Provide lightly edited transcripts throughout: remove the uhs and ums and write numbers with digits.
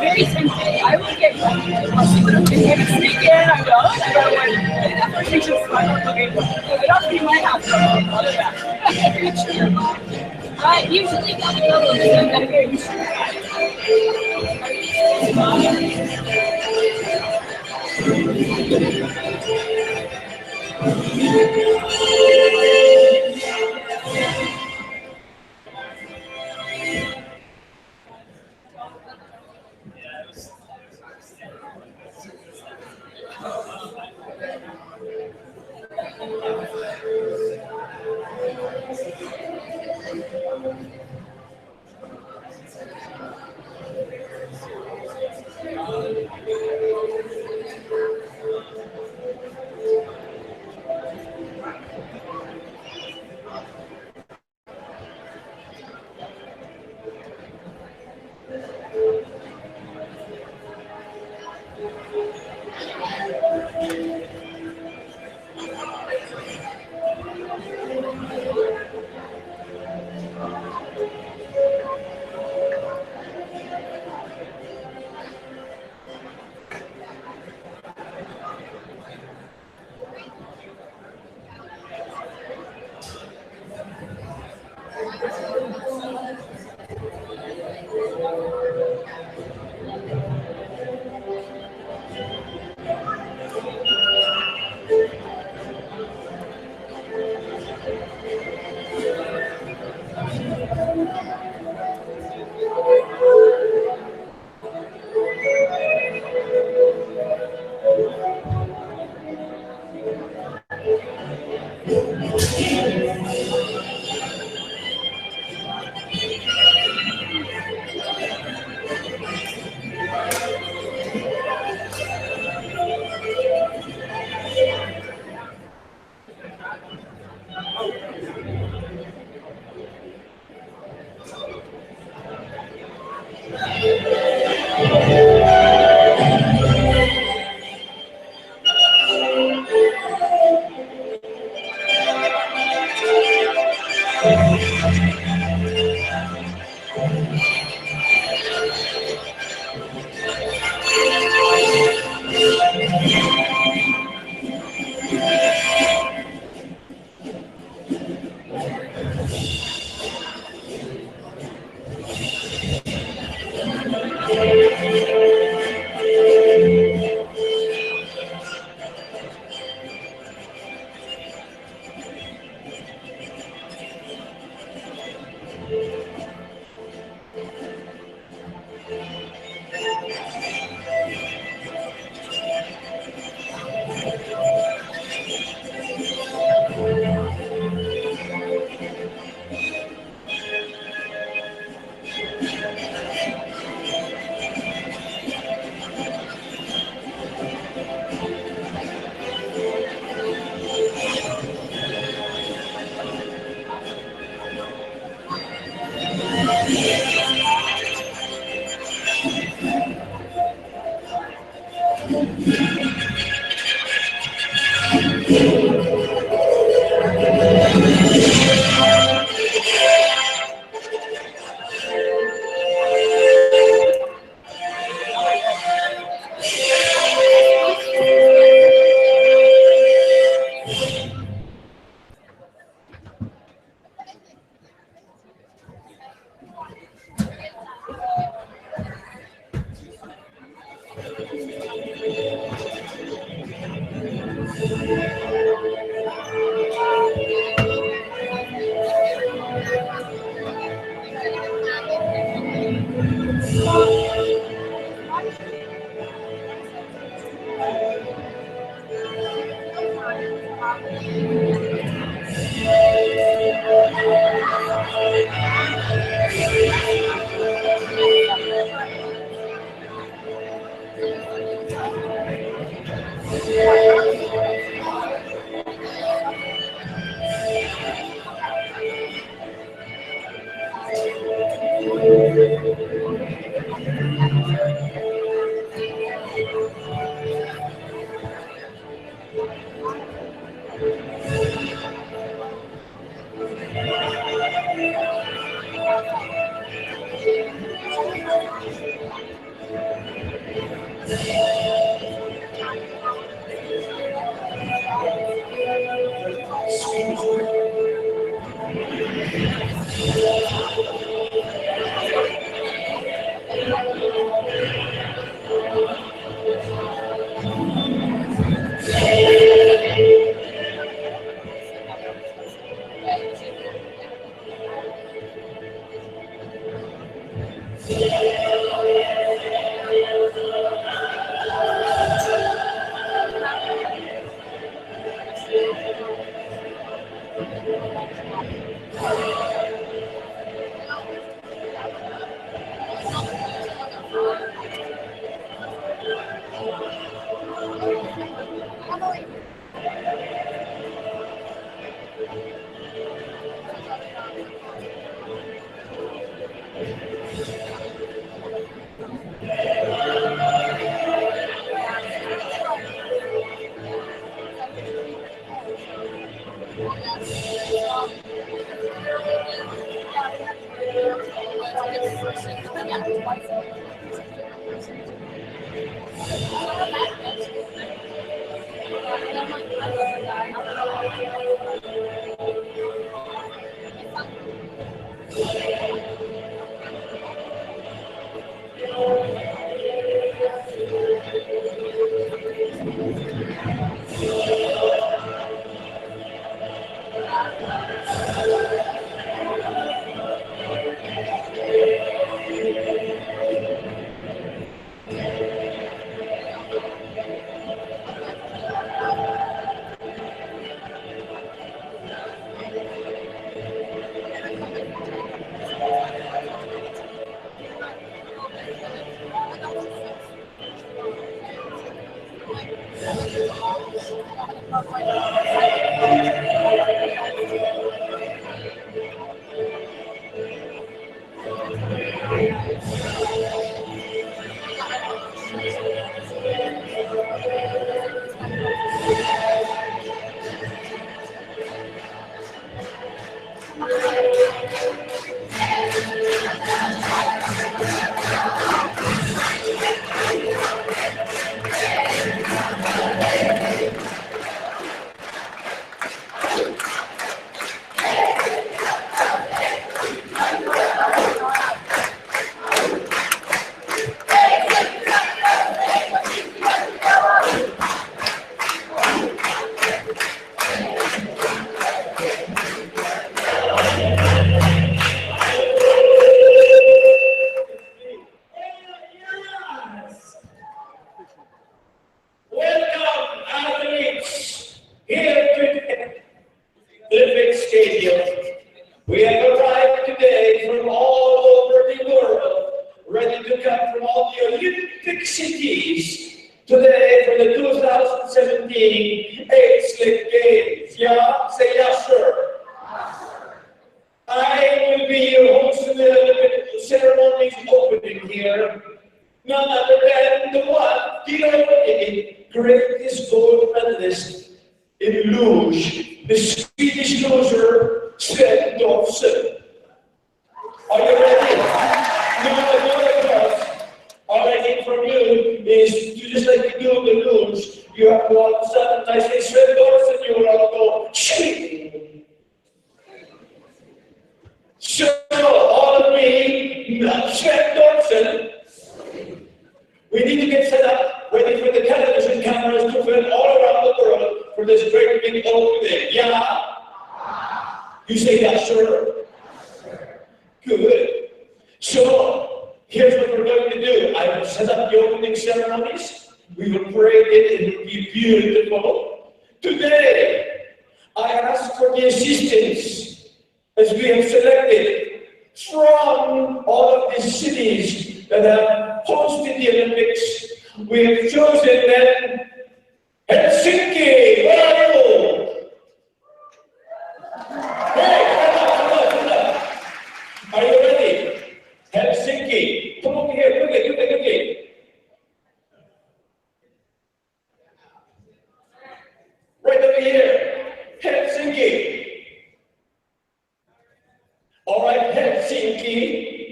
very tempted. I would get I'll see what I'm doing. Maybe sneak in, I go, and then when that first station's fun, okay, it ought to be my house, so I'll do that. I usually gotta go because I'm gonna get used to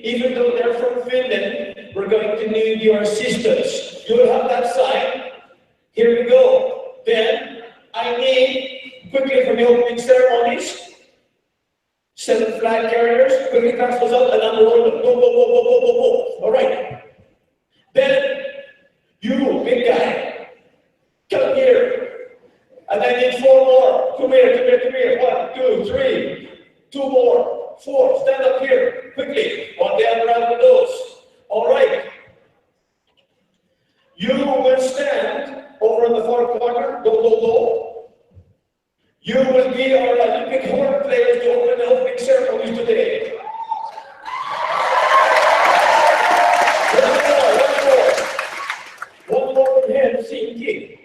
Even though they're from Finland, we're going to need your assistance. You will have that sign. Here we go. Then I need quickly for the opening ceremonies. 7 flag carriers, quickly pass those up, and I'm rolling. Go, go, go, go, go, go, go. All right. Then you, big guy, come here. And I need 4 more. Come here, come here, come here. 1, 2, 3. 2 more. 4. Stand up here quickly. On the other end of those. All right. You will stand over in the far corner. Go, go, go. You will be our Olympic horn players to open the opening ceremonies today. One more from him, sinking.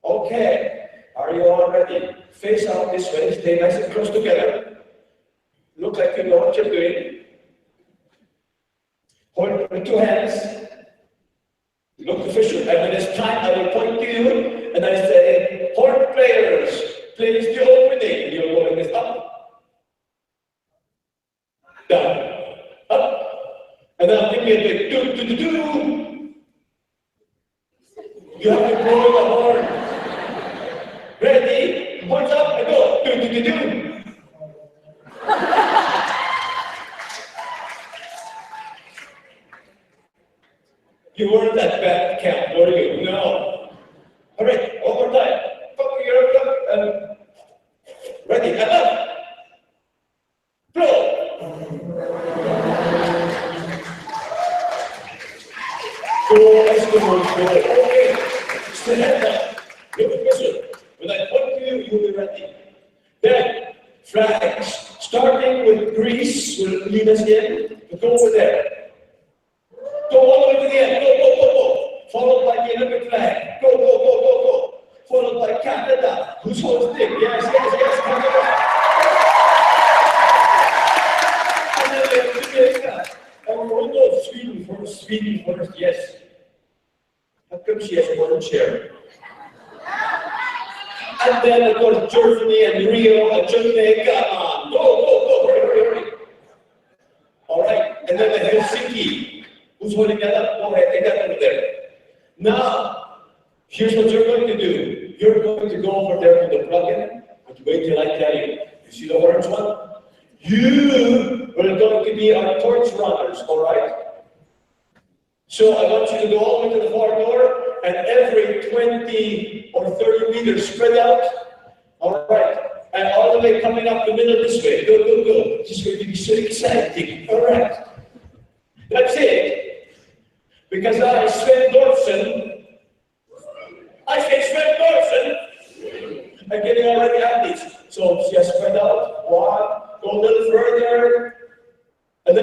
Okay, are you all ready? Face out this way, stay nice and close together. Look like you know what you're doing. Hold with 2 hands. Look official, and when it's time, I will point to you, and I say, horn players, please the opening. You're going this up, down, up, and then I'll give you a big do. You have to blow the horn. Ready? Horns up and go. Do. You weren't that bad at camp, were you? No. All right, one more time. Ready, and up. Blow. Go, Eskimos, go. Okay, stand up. Look at this. When I point to you, you'll be ready. Then, flags. Starting with Greece will lead us in. But go over there. Go all the way to the end. Go. Followed by the Olympic flag. Go. Followed by Canada. Who's hosting? Yes, Canada. And then we have Jamaica. And we'll go Sweden first, yes. How come she has one chair? And then, of course, Germany and Rio and Jamaica. Go. Hurry. All right. And then Helsinki. Who's holding that up? Go ahead, take that over there. Now, here's what you're going to do. You're going to go over there to the plug-in, but wait till I tell you. You see the orange one? You are going to be our torch runners, all right? So I want you to go all the way to the far door, and every 20 or 30 meters spread out, all right? And all the way coming up the middle this way. Go. This is going to be so exciting, all right? That's it. Because I, Sven Dorfsen, I'm getting already athletes. So just spread out, 1, go a little further, and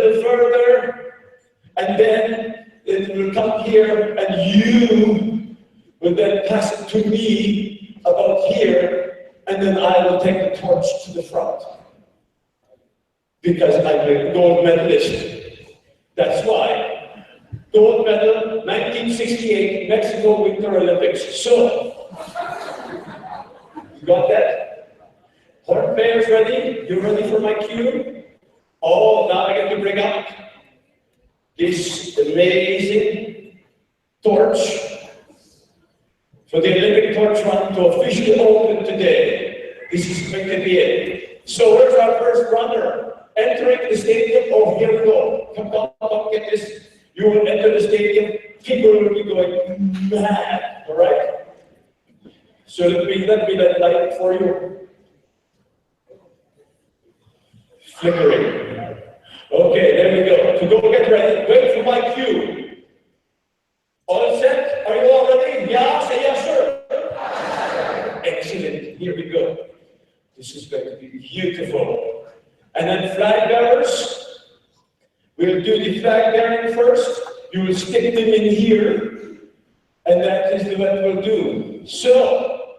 then it will come here, and you will then pass it to me about here, and then I will take the torch to the front. Because I'm a gold medalist. That's why. Gold medal, 1968 Mexico Winter Olympics. So, you got that? Horn players ready? You ready for my cue? Oh, now I get to bring up this amazing torch for the Olympic torch run to officially open today. This is going to be it. So, where's our first runner? Entering the stadium. Oh, here we go. Come, get this. You will enter the stadium, people will be going mad, all right? So let me that light for you. Flickering. Okay, there we go. So go get ready. Wait for my cue. All set? Are you all ready? Yeah? Say yes, sir. Excellent. Here we go. This is going to be beautiful. And then flag bearers. We'll do the flag bearing first. You will stick them in here, and that is what we'll do. So,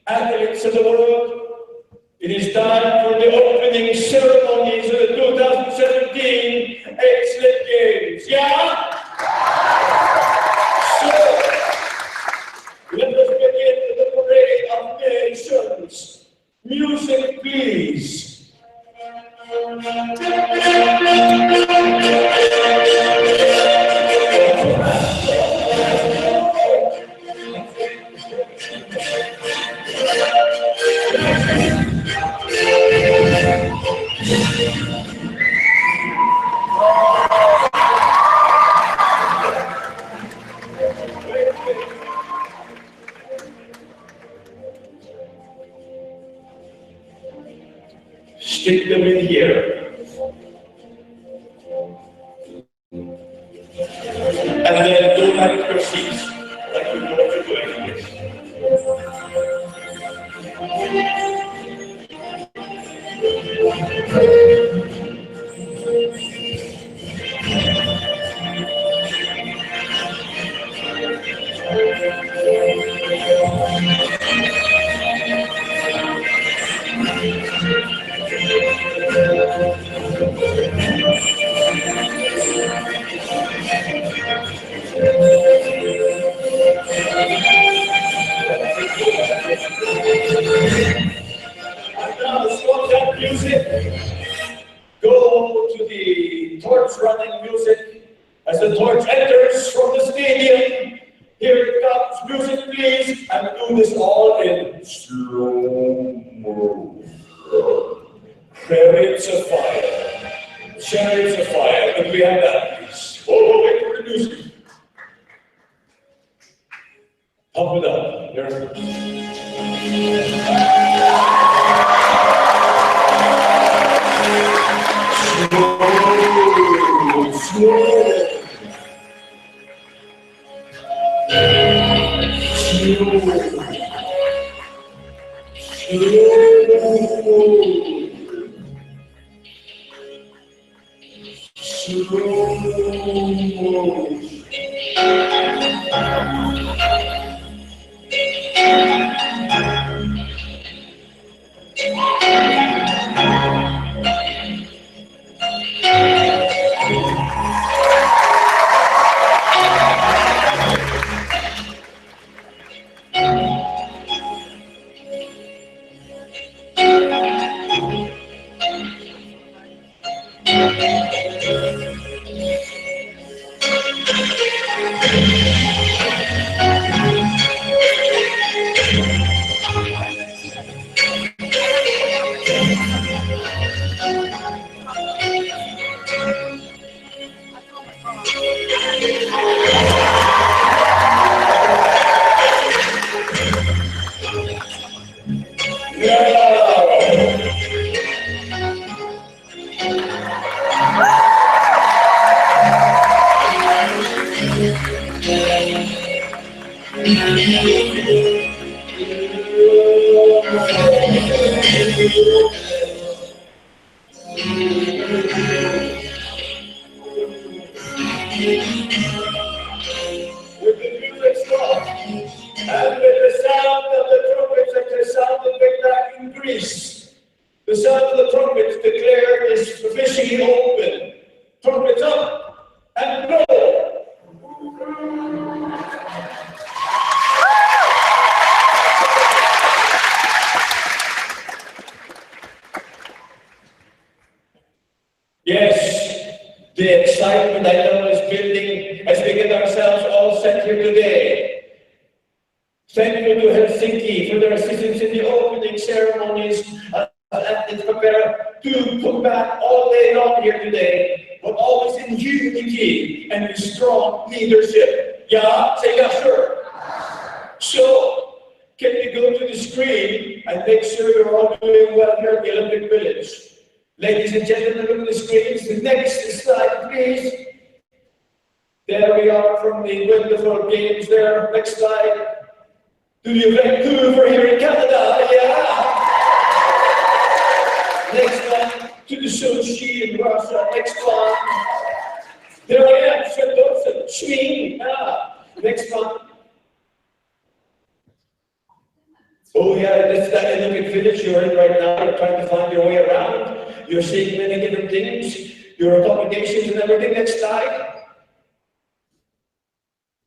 athletes of the world, it is time for the opening ceremonies of the 2017 ASLC Games. Yeah? So, let us begin the parade of nations. Music, please. Shake them in here. And then go back to your seats, like you know what you're doing. And now stop that music. Go to the torch running music. As the torch enters from the stadium, here it comes, music please, and do this all in slow motion. Chariots of fire. Chariots of fire. Could we have that please? Oh, wait for the music. Pump it up. There it goes. The sound of the trumpets declare is officially open. Trumpets up and blow. Yes, the excitement I know is building as we get ourselves all set here today. Thank you to Helsinki for their assistance in the opening ceremonies and prepare to come back all day long here today, but always in unity and with strong leadership. Yeah? Say yeah, sure. So, can we go to the screen and make sure you're all doing well here at the Olympic Village? Ladies and gentlemen, look at the screens. The next slide, please. There we are from the wonderful games there. Next slide. To the Vancouver here in Canada, yeah. Next one, to the Sochi in Russia. Next one. There I am, Svetlovsen, Sweden. Next one. Oh yeah, that's that Olympic Village you're in right now. You're trying to find your way around. You're seeing many different things. Your accommodations and everything. Next slide.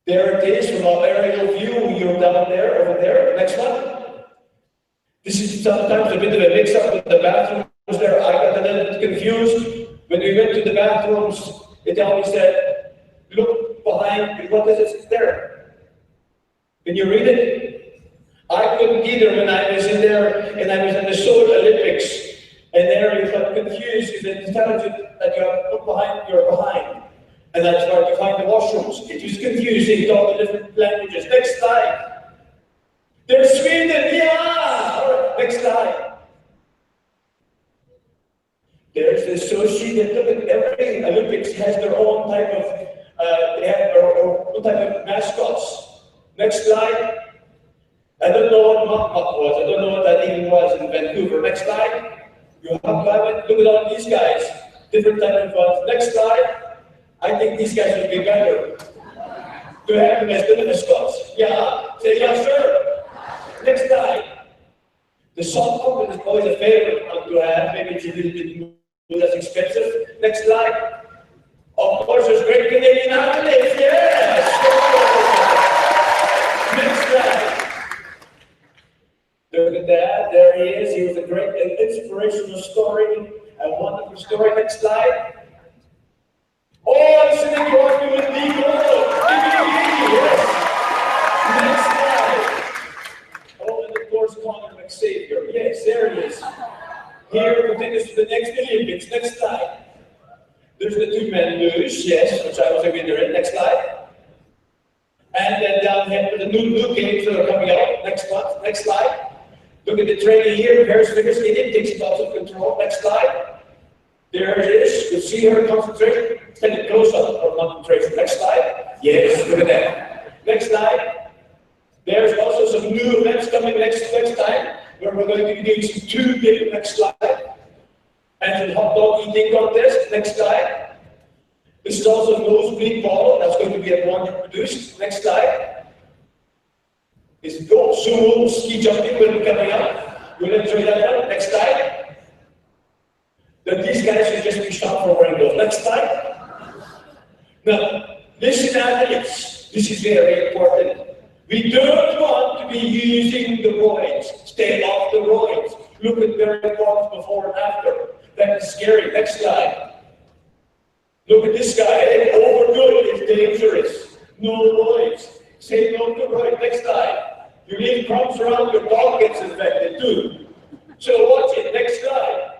There it is from our aerial view. You're down there, over there. Next one. This is sometimes a bit of a mix-up with the bathrooms there. I got a little bit confused. When we went to the bathrooms, it always said, look behind, what does it say there? Can you read it? I couldn't either when I was in there, and I was in the Seoul Olympics. And there you got confused because it tells you that you have to look behind, you're behind. And that's hard to find the washrooms. It was confusing with all the different languages. Next slide. There's Sweden, yeah! All right, next slide. There's the associated, look at every Olympics has their own type of, they have their own type of mascots. Next slide. I don't know what Mach was. I don't know what that even was in Vancouver. Next slide. You have to look at all these guys. Different type of ones. Next slide. I think these guys would be better to have them as the mascots. Yeah? Say yes, sir. Next slide. The salt pump is always a favorite one to have. Maybe it's a little bit less expensive. Next slide. Of course, there's great Canadian athletes. Yes! Next slide. Look at that. There he is. He was a great, inspirational story. A wonderful story. Next slide. Oh, I'm sitting walking with me. Yes. Next slide. Oh, and of course, Conor McSavior. Yes, there he is. Here, continues to the next Olympics. Next slide. There's the two-man luge, yes, which I was a winner in. Next slide. And then down here for the new games that are coming up next month. Next slide. Look at the training here. Paris figure skating takes lots of control. Next slide. There it is. You see her concentration. Take a close up of concentration. Next slide. Yes, look at that. Next slide. There's also some new events coming next time where we're going to be doing some two big. Next slide. And some hot dog eating contest. Next slide. This is also nosebleed ball. That's going to be at one produced. Next slide. This is go sumo ski jumping will be coming up. You'll enjoy that one. Next slide. That these guys should just be shot for wearing those. Next slide. Now, listen, athletes. This is very important. We don't want to be using the roids. Stay off the roids. Look at their results before and after. That is scary. Next slide. Look at this guy. Overdoing is dangerous. No roids. Say no to roids. Next slide. You leave crumbs around, your dog gets infected too. So watch it. Next slide.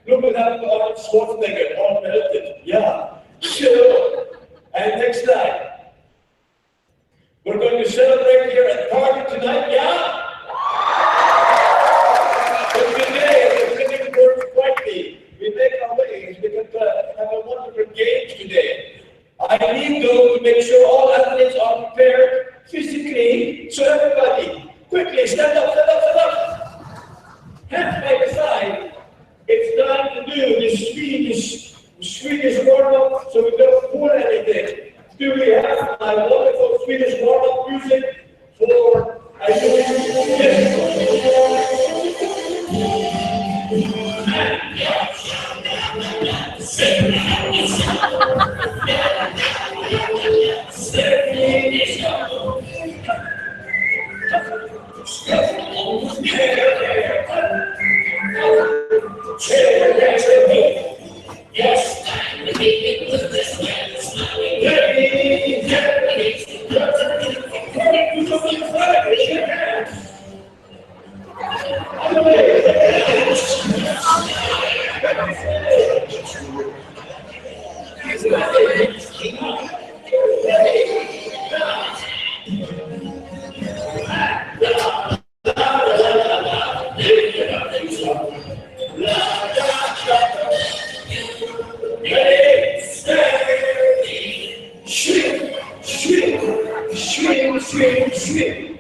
Look at that Arnold Schwarzenegger, all melted. Yeah. So, and next slide. We're going to celebrate here at Target tonight. Yeah? But today, we're going to work quietly. We make our ways. We can have a wonderful games today. I need though to make sure all athletes are prepared physically. So everybody, quickly stand up, stand up, stand up. Hands by the side. It's time to do this Swedish warm-up, so we don't pull anything. Do we have my wonderful Swedish warm-up music for I do yes. Yes, I'm the baby with this man smiling.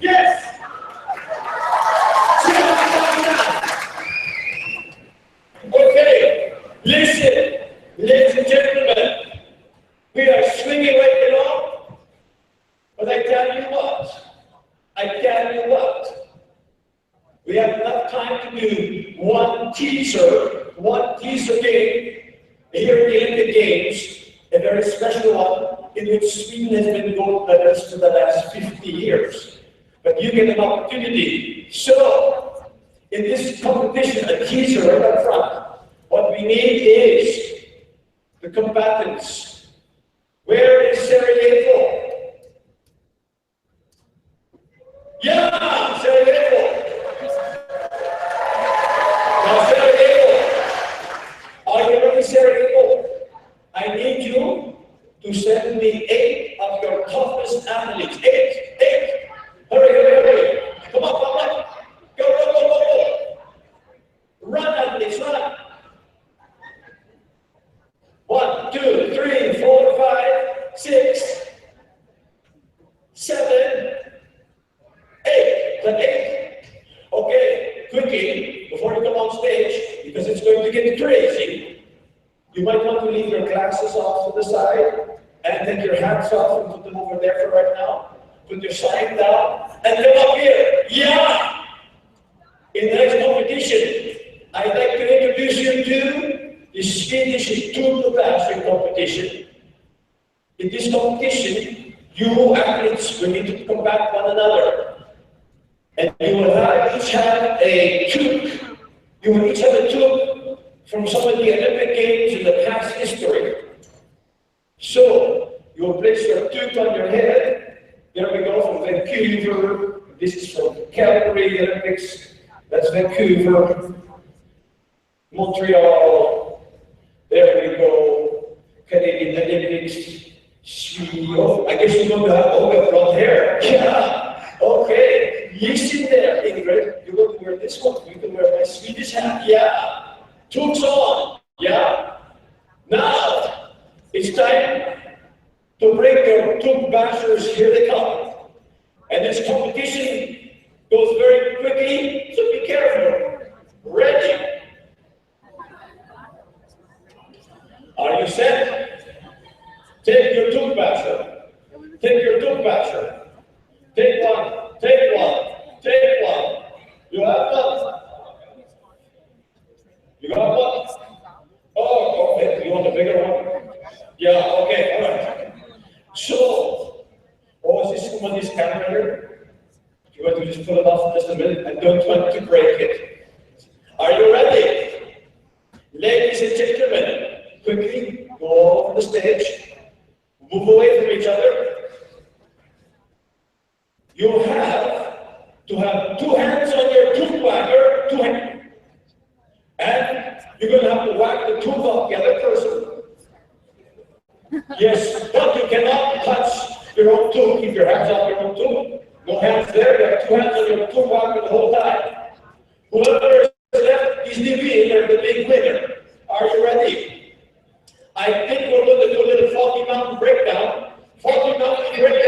Yes! Okay, listen, ladies and gentlemen, we are swinging right along, but I tell you what, we have enough time to do one teaser game here at the Olympic Games, a very special one in which Sweden has been gold medalist for the last 50 years. But you get an opportunity. So, in this competition, a teaser right up front, what we need is the combatants. Where is Sarajevo? Yeah, Sarajevo. Now, Sarajevo, are you ready, Sarajevo? I need you to send me 8 of your toughest athletes. 8. Hurry. Come on. Go. Run, athletes, run. glasses off to the side and take your hats off and put them over there for right now. Put your sign down and come up here. Yeah! In the next competition, I'd like to introduce you to the Swedish Turbobashing competition. In this competition, you athletes will need to combat one another. And you will each have a tube. You will each have a tube from some of the Olympic Games in the past history. So, you will place your tube on your head. There we go from Vancouver. This is from Calgary Olympics. That's Vancouver. Montreal. There we go. Canadian Olympics. Oh, I guess you're going to have all the blonde hair. Yeah. Okay. Listen there, Ingrid. You're going to wear this one. You can wear my Swedish hat. Yeah. Tubes on. Yeah. Now, it's time to bring your tube bashers. Here they come. And this competition goes very quickly, so be careful. Ready? Are you set? Take your tube basher. Take your tube basher. Take one. Take one. Take one. You have one. You got one? Oh, okay. You want a bigger one? Yeah, okay, all right. So, is this somebody's camera here? You want to just pull it off in just a minute? I don't want to break it. Are you ready? Ladies and gentlemen, quickly go over the stage. Move away from each other. You have to have 2 hands on your tube whacker, 2 hands. And you're going to have to whack the tube off the other person. Yes, but you cannot touch your own tube. Keep your hands off your own tube. No hands there. You have 2 hands on your tube whacker the whole time. Whoever is left is the winner, the big winner. Are you ready? I think we're going to do a little Foggy Mountain breakdown. Foggy Mountain breakdown.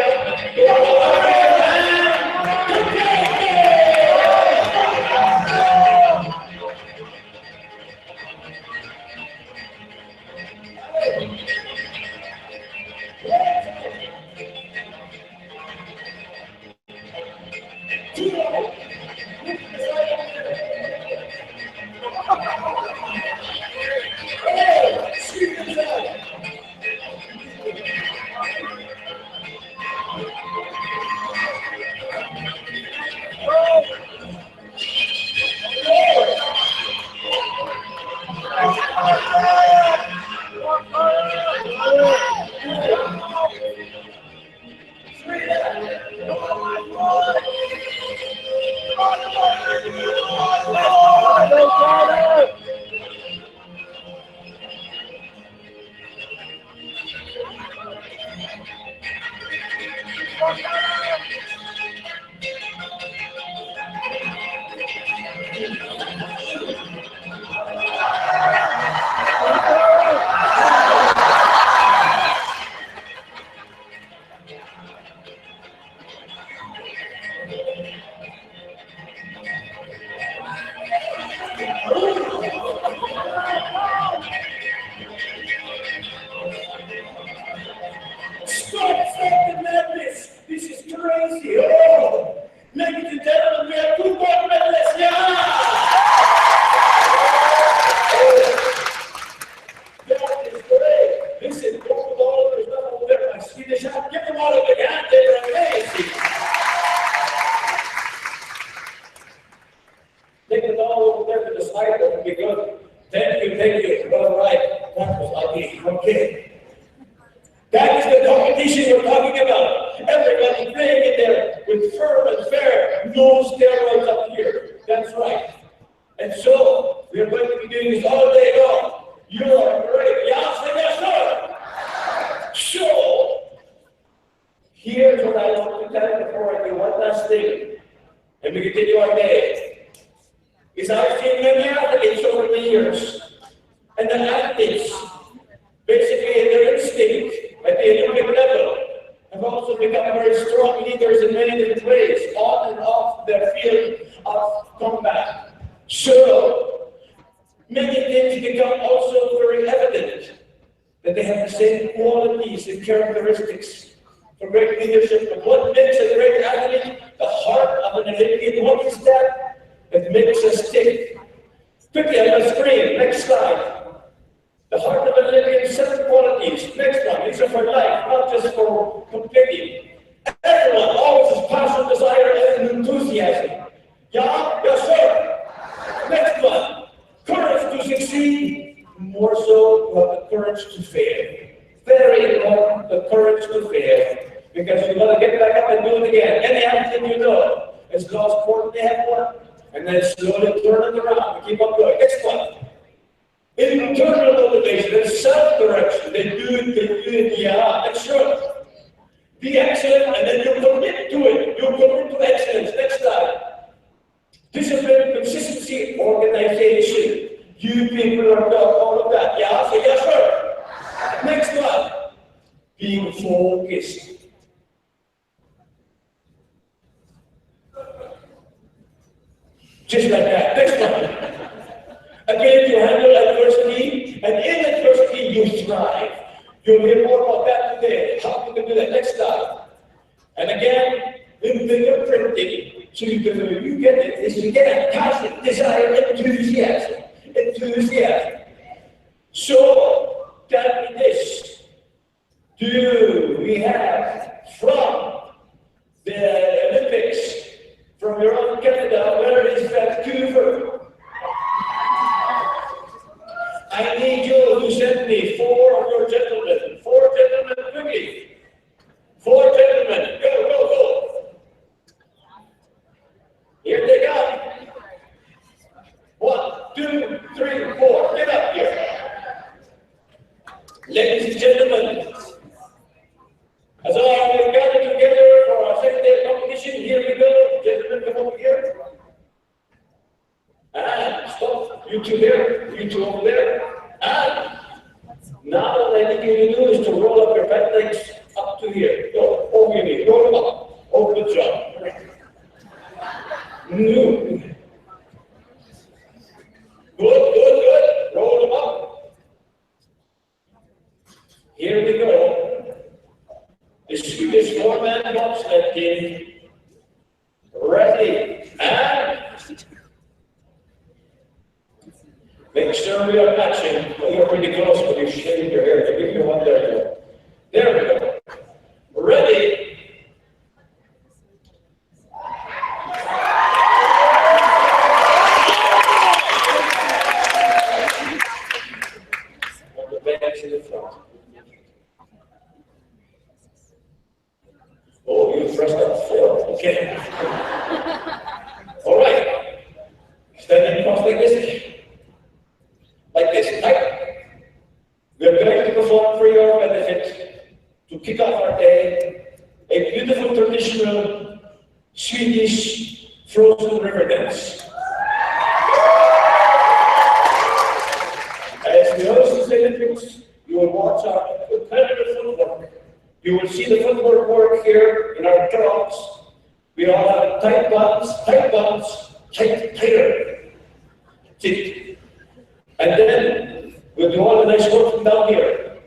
same qualities and characteristics for great leadership. But what makes a great athlete? The heart of an Olympian. What is that? It makes us tick. Quickly on the screen, next slide. The heart of an Olympian, 7 qualities. Next one, these are for life, not just for competing. Everyone always has passion, desire, and enthusiasm. Yeah? Yes, sir. Next one, courage to succeed. More so, you have the courage to fail. Very important, the courage to fail. Because you got to get back up and do it again. Any athlete you know has lost sport, they have won. And then slowly turn it around and keep on going. Next one. Internal motivation and self-direction. They do it, yeah, that's right. Be excellent, and then you commit to it. You commit to excellence. Next slide. Discipline, consistency, organization. You people are about all of that. Yeah, so yes, sir. Next one. Being focused. Just like that. Next one. Again, you handle adversity, and in adversity, you thrive. You'll hear more about that today, how you can do that. Next slide. And again, in fingerprinting, so you get it, is you get passion, desire, enthusiasm. Enthusiasm. So, tell me this. Do we have from the Olympics, from your own Canada, where is Vancouver? I need you to send me 4 of your gentlemen. 4 gentlemen, quickly. 4 gentlemen. Go, go, go. Here they come. 1, 2, 3, 4. Get up here. Ladies and gentlemen, as I gather together for our second day competition, here we go. Gentlemen, come over here. And stop. You two there. You two over there. And now what I need you to do is to roll up your back legs up to here. Go. Over your knee. Roll them up. Oh, good job. No. Good, good, good. Roll them up. Here we go. The Swedish 4-man bobsled team. Ready. And make sure we are matching. Well, you're pretty close, but you're shaving your hair. So give me one there. There we go. Ready. On the backs in the front. Oh, you thrust up Phil. Okay. All right. Standing across like this. Like this, right? We're going to perform for your benefit to kick off our day a beautiful traditional Swedish frozen river dance. As we host the Olympics, you will watch our competitive footwork. You will see the footwork work here in our dogs. We all have tight buttons, tighter. Tight. And then we'll do all the nice work from down here.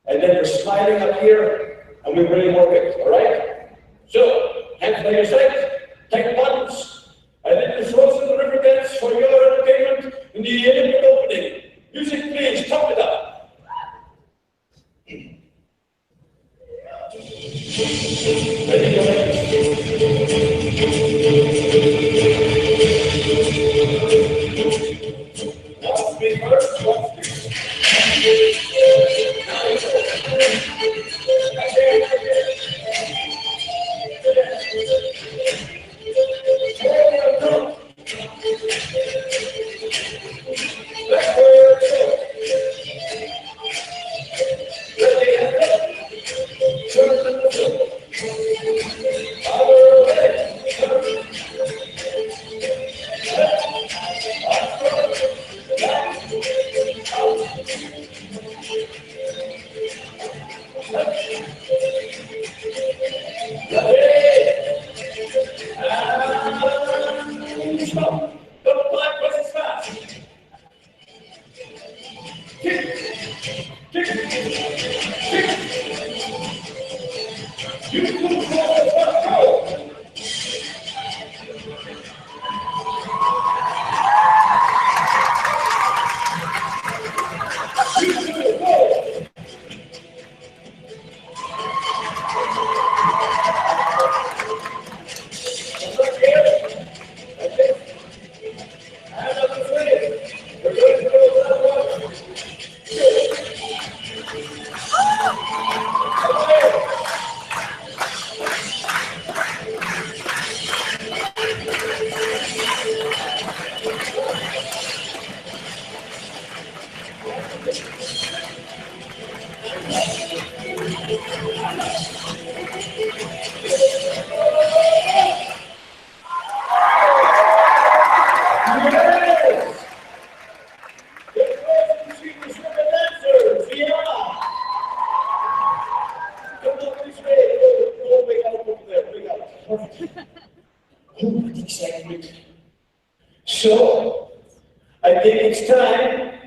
And then we're smiling up here, and we really work it, all right? So, hands by your side, tight buttons, and then the frozen river dance for your entertainment in the Olympic opening. Music, please, top it up. Ready, go ahead. So, I think it's time,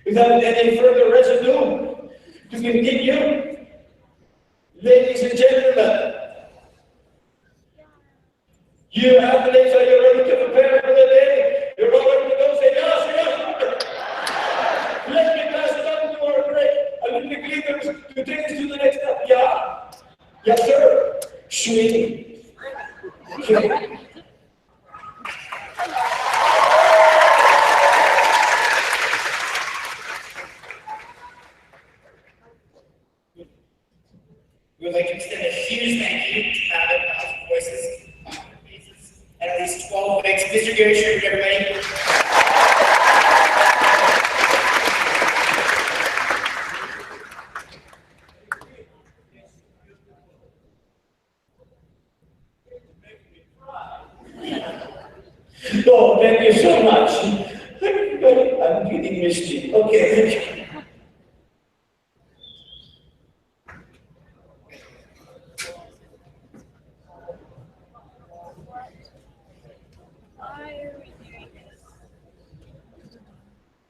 without any further residue, to continue. Ladies and gentlemen, you athletes, are you ready to prepare for the day? You're all ready to go? Say yes, yes. Let me pass it on to our great Olympic leaders to take us to the next step. Yeah? Yes, sir. Sweet. Okay. We would like to extend a huge thank you to 1,000 voices, faces, and at least 12 legs. Mr. Gary Sherwood, everybody. Oh, thank you so much. I'm getting misty. Okay.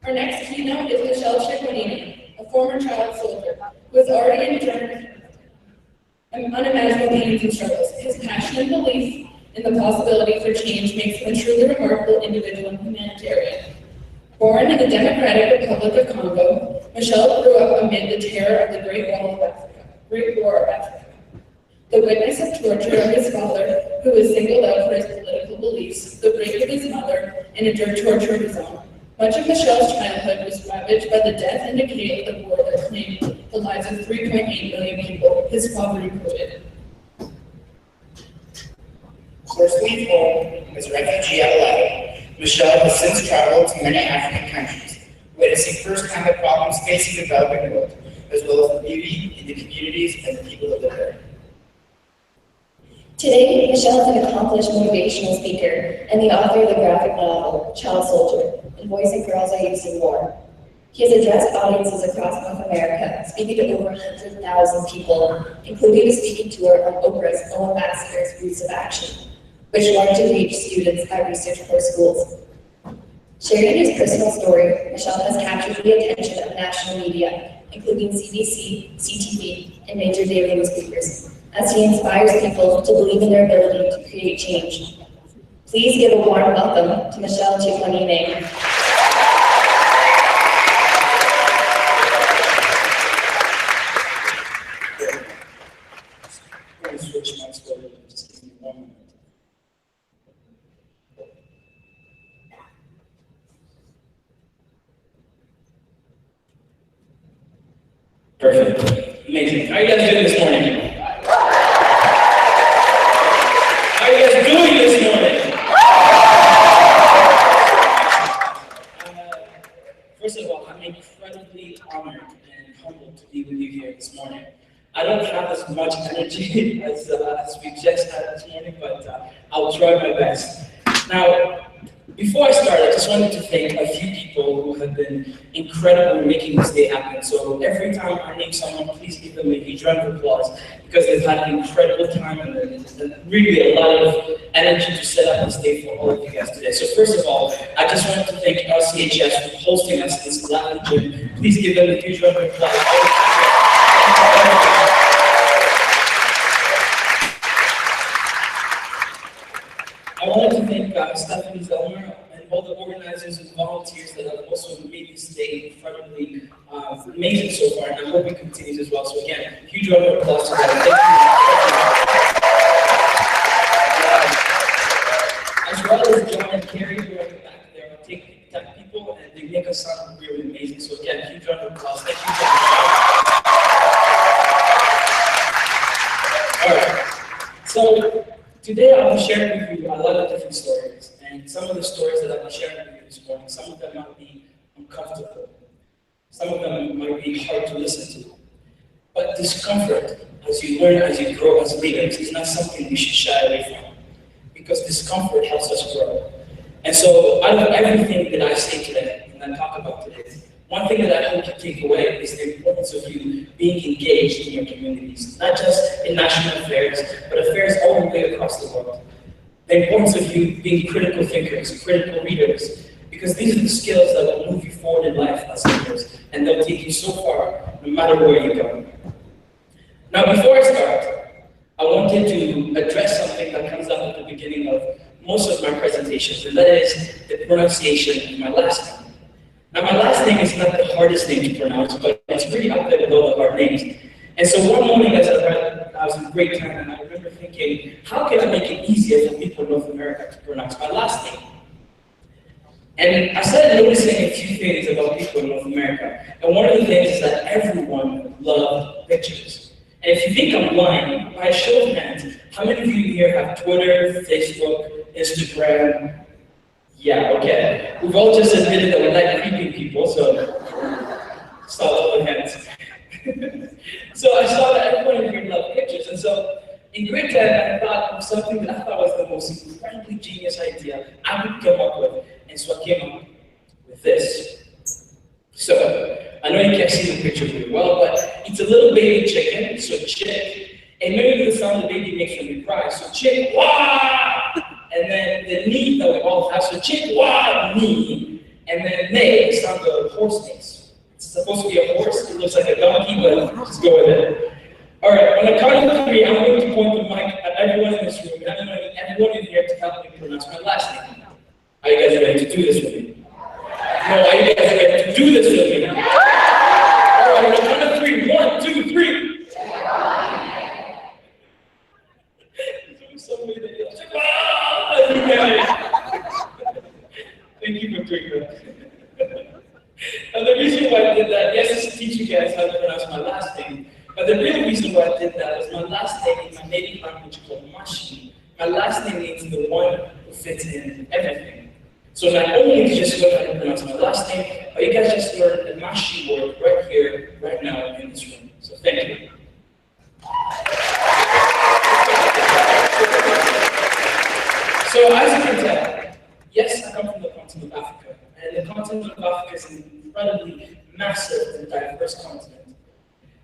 Our next keynote is Michelle Ciccolini, a former child soldier who has already endured unimaginable pains and struggles. His passion and belief in the possibility for change makes him a truly remarkable individual and humanitarian. Born in the Democratic Republic of Congo, Michelle grew up amid the terror of the Great War of Africa. The witness of torture of his father, who was singled out for his political beliefs, the rape of his mother, and endured torture of his own. Much of Michelle's childhood was ravaged by the death and decay of the war that claimed the lives of 3.8 million people, his father included. Firstly home as a refugee at 11, Michelle has since traveled to many African countries, witnessing firsthand the problems facing the developing world, as well as the beauty in the communities and the people that live there. Today, Michelle is an accomplished motivational speaker and the author of the graphic novel, Child Soldier, and voicing Girls I Used in War. He has addressed audiences across North America, speaking to over 100,000 people, including a speaking tour on Oprah's No Ambassadors Roots of Action, which largely reached students at research core schools. Sharing his personal story, Michelle has captured the attention of national media, including CBC, CTV, and major daily newspapers, as he inspires people to believe in their ability to create change. Please give a warm welcome to Michelle Ciccolini. I'm going to switch my story. Just give me 1 minute. Perfect. Amazing. How are you guys doing this morning? How are you guys doing this morning? First of all, I'm incredibly honored and humbled to be with you here this morning. I don't have as much energy as we just had this morning, but I'll try my best. Now, before I start, I just wanted to thank a few people who have been incredible in making this day happen. So every time I name someone, please give them a huge round of applause, because they've had an incredible time and really a lot of energy to set up this day for all of you guys today. So first of all, I just wanted to thank LCHS for hosting us in this lovely gym. Please give them a huge round of applause. incredibly amazing so far, and I hope it continues as well. So again, huge round of applause to them. Thank you. As well as John and Carrie, who are in the back there, take people, and they make us sound really amazing. So again, huge round of applause. Thank you so much. All right. So today I'll be sharing with you a lot of different stories, and some of the stories that I'll be sharing with you this morning, some of them might be uncomfortable, some of them might be hard to listen to. But discomfort, as you learn, as you grow as leaders, is not something we should shy away from, because discomfort helps us grow. And so out of everything that I say today, and I talk about today, one thing that I hope you take away is the importance of you being engaged in your communities, not just in national affairs, but affairs all the way across the world. The importance of you being critical thinkers, critical readers, because these are the skills that will move you forward in life as leaders, and they'll take you so far, no matter where you go. Now, before I start, I wanted to address something that comes up at the beginning of most of my presentations, and that is the pronunciation of my last name. Now, my last name is not the hardest name to pronounce, but it's pretty up there with all the hard names. And so one morning as I was in grade 10, and I remember thinking, how can I make it easier for people in North America to pronounce my last name? And I started noticing a few things about people in North America. And one of the things is that everyone loved pictures. And if you think I'm lying, by a show of hands, how many of you here have Twitter, Facebook, Instagram? Yeah, okay. We've all just admitted that we like creepy people, so saw all the hands. So I saw that everyone in here loved pictures, and so in grade 10, I thought of something that I thought was the most incredibly genius idea I could come up with, and so I came up with this. So, I know you can't see the picture very well, but it's a little baby chicken, so chick, and maybe the sound the baby makes when we cry, so chick, wah! And then the knee that we all have, so chick, wah, knee, and then neigh, the sound of horse makes. It's supposed to be a horse, it looks like a donkey, but let's go with it. All right, on the count of 3, I'm going to point the mic at everyone in this room, and I'm going to need everyone in here to help me pronounce my last name. Are you guys ready to do this with me? No, are you guys ready to do this with me? All right, on the count of 3, 1, 2, 3. Somebody that yells, thank you for doing that. And the reason why I did that, yes, it's to teach you guys how to pronounce my last name, but the real reason why I did that is my last name in my native language called Mashi. My last name means the one who fits in everything. So not only did you just learn how to pronounce my last name, but you guys just learned the Mashi word right here, right now in this room. So thank you. So as you can tell, yes, I come from the continent of Africa, and the continent of Africa is an incredibly massive and diverse continent.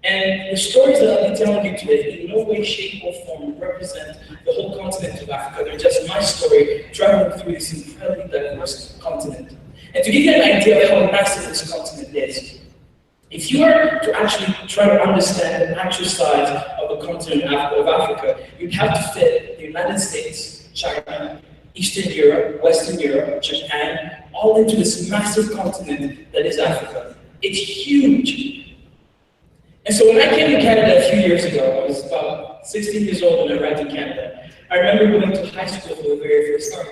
And the stories that I'll be telling you today in no way, shape, or form represent the whole continent of Africa. They're just my story traveling through this incredibly diverse continent. And to give you an idea of how massive this continent is, if you were to actually try to understand the actual size of the continent of Africa, you'd have to fit the United States, China, Eastern Europe, Western Europe, Japan, all into this massive continent that is Africa. It's huge. And so when I came to Canada a few years ago, I was about 16 years old when I arrived in Canada. I remember going to high school for the very first time.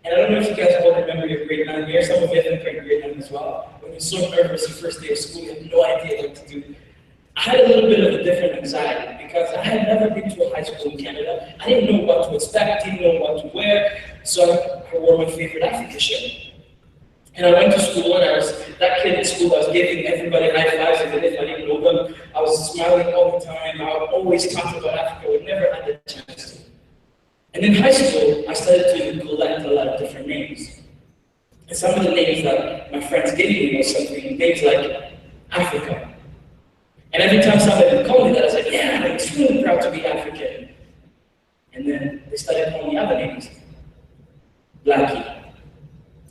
And I don't know if you guys all remember your grade 9 year. Some of you have been grade 9 as well. When you're so nervous your first day of school, you have no idea what to do. I had a little bit of a different anxiety because I had never been to a high school in Canada. I didn't know what to expect, didn't know what to wear, so I wore my favorite African shirt. And I went to school and I was that kid in school that was giving everybody high fives even if I didn't know them. I was smiling all the time. I always talked about Africa, but never had the chance to. And in high school, I started to collect a lot of different names. And some of the names that my friends gave me was something, names like Africa. And every time somebody would call me that, I was like, yeah, I'm extremely proud to be African. And then they started calling me other names. Blackie.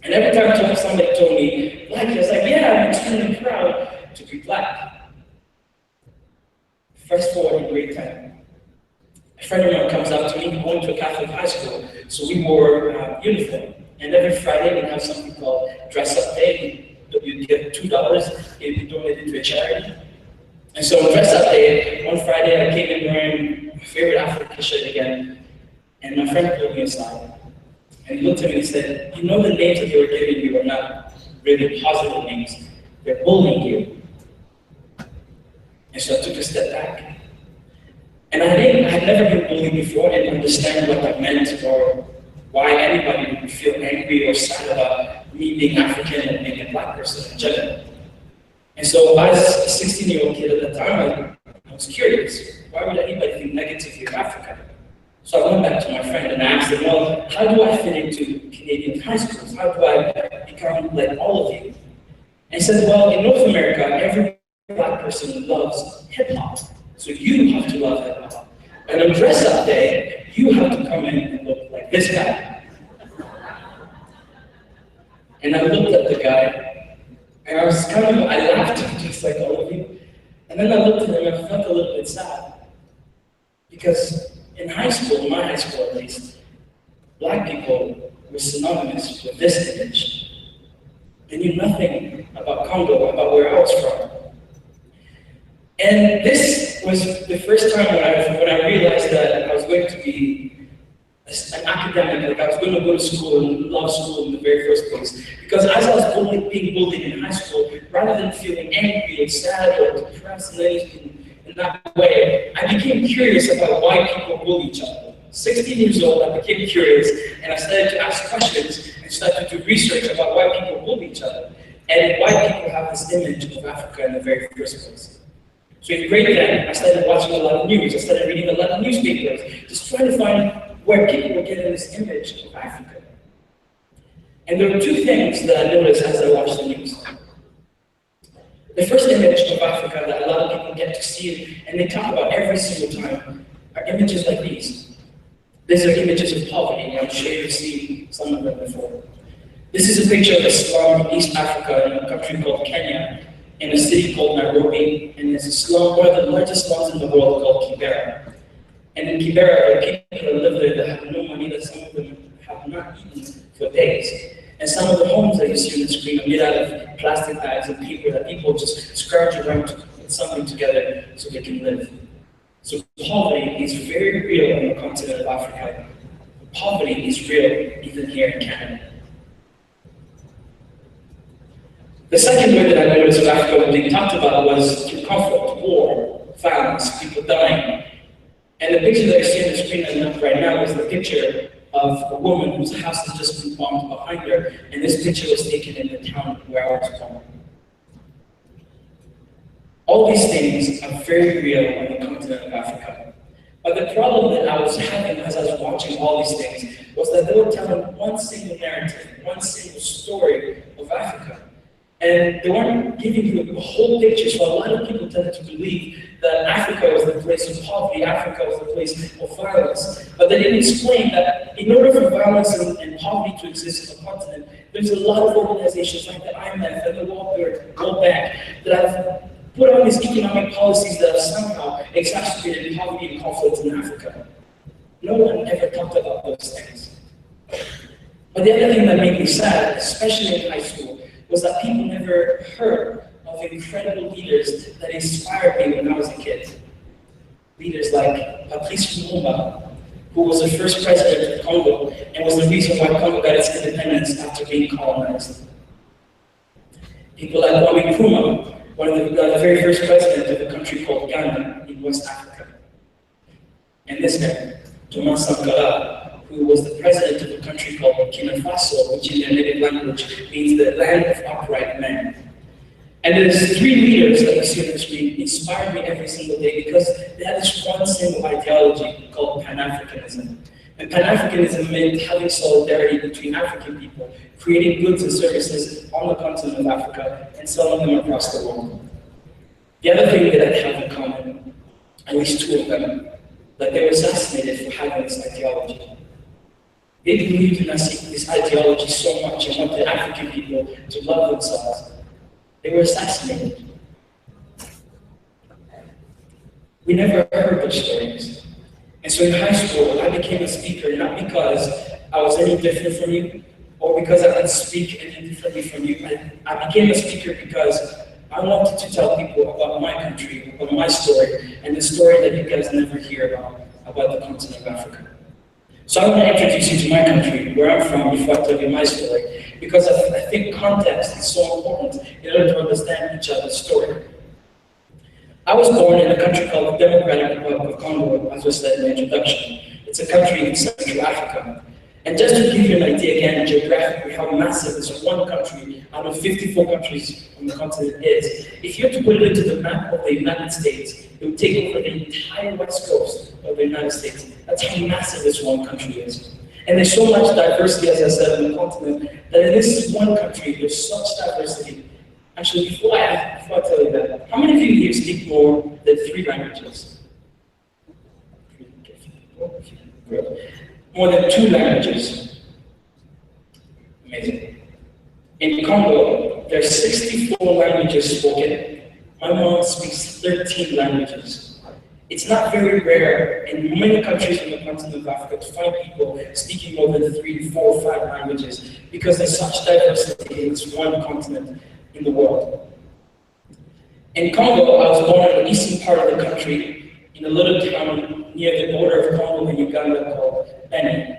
And every time somebody told me Blackie, I was like, yeah, I'm extremely proud to be black. Fast forward in grade 10. A friend of mine comes up to me, going to a Catholic high school, so we wore uniform. And every Friday we'd have something called dress up day, WW you'd get $2 if you donated to a charity. And so on dress up day, one Friday, I came in wearing my favorite African shirt again, and my friend pulled me aside. And he looked at me and said, you know the names that they were giving you are not really positive names. They're bullying you. And so I took a step back. And I had never been bullied before. I didn't understand what that meant or why anybody would feel angry or sad about me being African and being a black person in general. And so as a 16-year-old kid at the time, I was curious. Why would anybody think negatively of Africa? So I went back to my friend and I asked him, well, how do I fit into Canadian high schools? How do I become like all of you? And he said, well, in North America, every black person loves hip-hop. So you have to love hip-hop. And on dress-up day, you have to come in and look like this guy. And I looked at the guy, and I laughed just like all of you. And then I looked at him and I felt a little bit sad. Because in high school, my high school at least, black people were synonymous with this image. They knew nothing about Congo, about where I was from. And this was the first time when I realized that I was going to be an academic, like I was going to go to school and love school in the very first place. Because as I was being bullied in high school, rather than feeling angry and sad or depressed and anything in that way, I became curious about why people bully each other. 16 years old, I became curious and I started to ask questions and started to do research about why people bully each other and why people have this image of Africa in the very first place. So in grade 10, I started watching a lot of news. I started reading a lot of newspapers, just trying to find where people were getting this image of Africa. And there were two things that I noticed as I watched the news. The first image of Africa that a lot of people get to see, and they talk about every single time, are images like these. These are images of poverty, and I'm sure you've seen some of them before. This is a picture of a slum in East Africa in a country called Kenya, in a city called Nairobi, and there's a slum, one of the largest slums in the world called Kibera. And in Kibera, there are people that live there that have no money, that some of them have not eaten for days. And some of the homes that you see on the screen are made out of plastic bags and paper that people just scrounge around to put something together so they can live. So poverty is very real on the continent of Africa. Poverty is real even here in Canada. The second way that I noticed of Africa was being talked about was through conflict, war, violence, people dying. And the picture that you see on the screen right now is the picture of a woman whose house has just been bombed behind her, and this picture was taken in the town where I was born. All these things are very real on the continent of Africa. But the problem that I was having as I was watching all these things was that they were telling one single narrative, one single story of Africa. And they weren't giving you a whole picture, so a lot of people tended to believe that Africa was the place of poverty, Africa was the place of violence. But they didn't explain that in order for violence and poverty to exist on the continent, there's a lot of organizations like the IMF and the World Bank that have put on these economic policies that have somehow exacerbated poverty and conflict in Africa. No one ever talked about those things. But the other thing that made me sad, especially in high school, was that people never heard of incredible leaders that inspired me when I was a kid. Leaders like Patrice Lumumba, who was the first president of Congo and was the reason why Congo got its independence after being colonized. People like Kwame Nkrumah, one of the very first president of a country called Ghana in West Africa. And this guy, Thomas Sankara, who was the president of a country called Burkina Faso, which in their native language means the land of upright men. And there's three leaders that you see on the screen inspired me every single day because they had this one single ideology called Pan-Africanism. And Pan-Africanism meant having solidarity between African people, creating goods and services on the continent of Africa and selling them across the world. The other thing that I have in common, at least two of them, that they were assassinated for having this ideology. They believed in this ideology so much and wanted African people to love themselves. They were assassinated. We never heard those stories. And so in high school, I became a speaker not because I was any different from you, or because I can speak any differently from you. I became a speaker because I wanted to tell people about my country, about my story, and the story that you guys never hear about the continent of Africa. So I want to introduce you to my country, where I'm from, before I tell you my story, because I think context is so important in order to understand each other's story. I was born in a country called the Democratic Republic of Congo, as was said in the introduction. It's a country in Central Africa. And just to give you an idea again, geographically, how massive this one country out of 54 countries on the continent is, if you were to put it into the map of the United States, it would take over the entire west coast of the United States. That's how massive this one country is. And there's so much diversity, as I said, on the continent, that in this one country, there's such diversity. Actually, before I tell you that, how many of you here speak more than 3 languages? More than 2 languages. Amazing. In Congo, there are 64 languages spoken. My mom speaks 13 languages. It's not very rare in many countries in the continent of Africa to find people speaking more than 3, 4, 5 languages because there's such diversity in this one continent in the world. In Congo, I was born in the eastern part of the country, in a little town near the border of Congo and Uganda called Beni.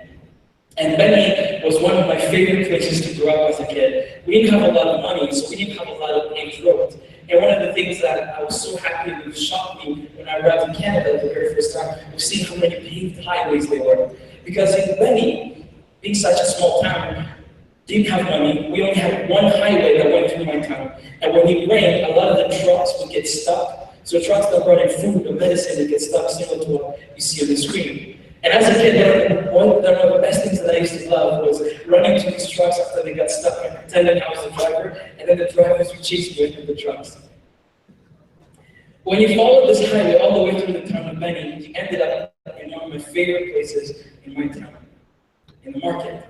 And Beni was one of my favorite places to grow up as a kid. We didn't have a lot of money, so we didn't have a lot of paved roads. And one of the things that I was so happy and shocked me when I arrived in Canada the very first time was seeing how many paved highways there were. Because in Beni, being such a small town, didn't have money. We only had one highway that went through my town. And when it rained, a lot of the trucks would get stuck. So trucks that brought in food or medicine would get stuck, similar to what you see on the screen. And as a kid, one of the best things that I used to love was running to these trucks after they got stuck and pretending I was the driver, and then the drivers would chase me into the trucks. When you followed this highway all the way through the town of Beni, you ended up in one of my favorite places in my town, in the market.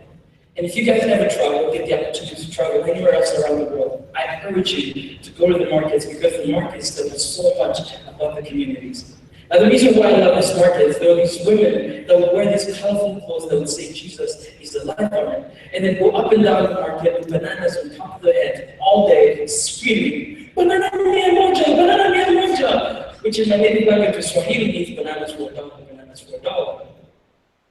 And if you guys never travel, get the opportunity to travel anywhere else around the world, I urge you to go to the markets because the markets tell us so much about the communities. Now, the reason why I love this market is there are these women that would wear these colorful clothes that would say Jesus is the life garment, and then go up and down the market with bananas on top of their head all day, screaming, "Banana mia moja, banana mia moja," which in my native language is Swahili means bananas for $1, bananas for $1.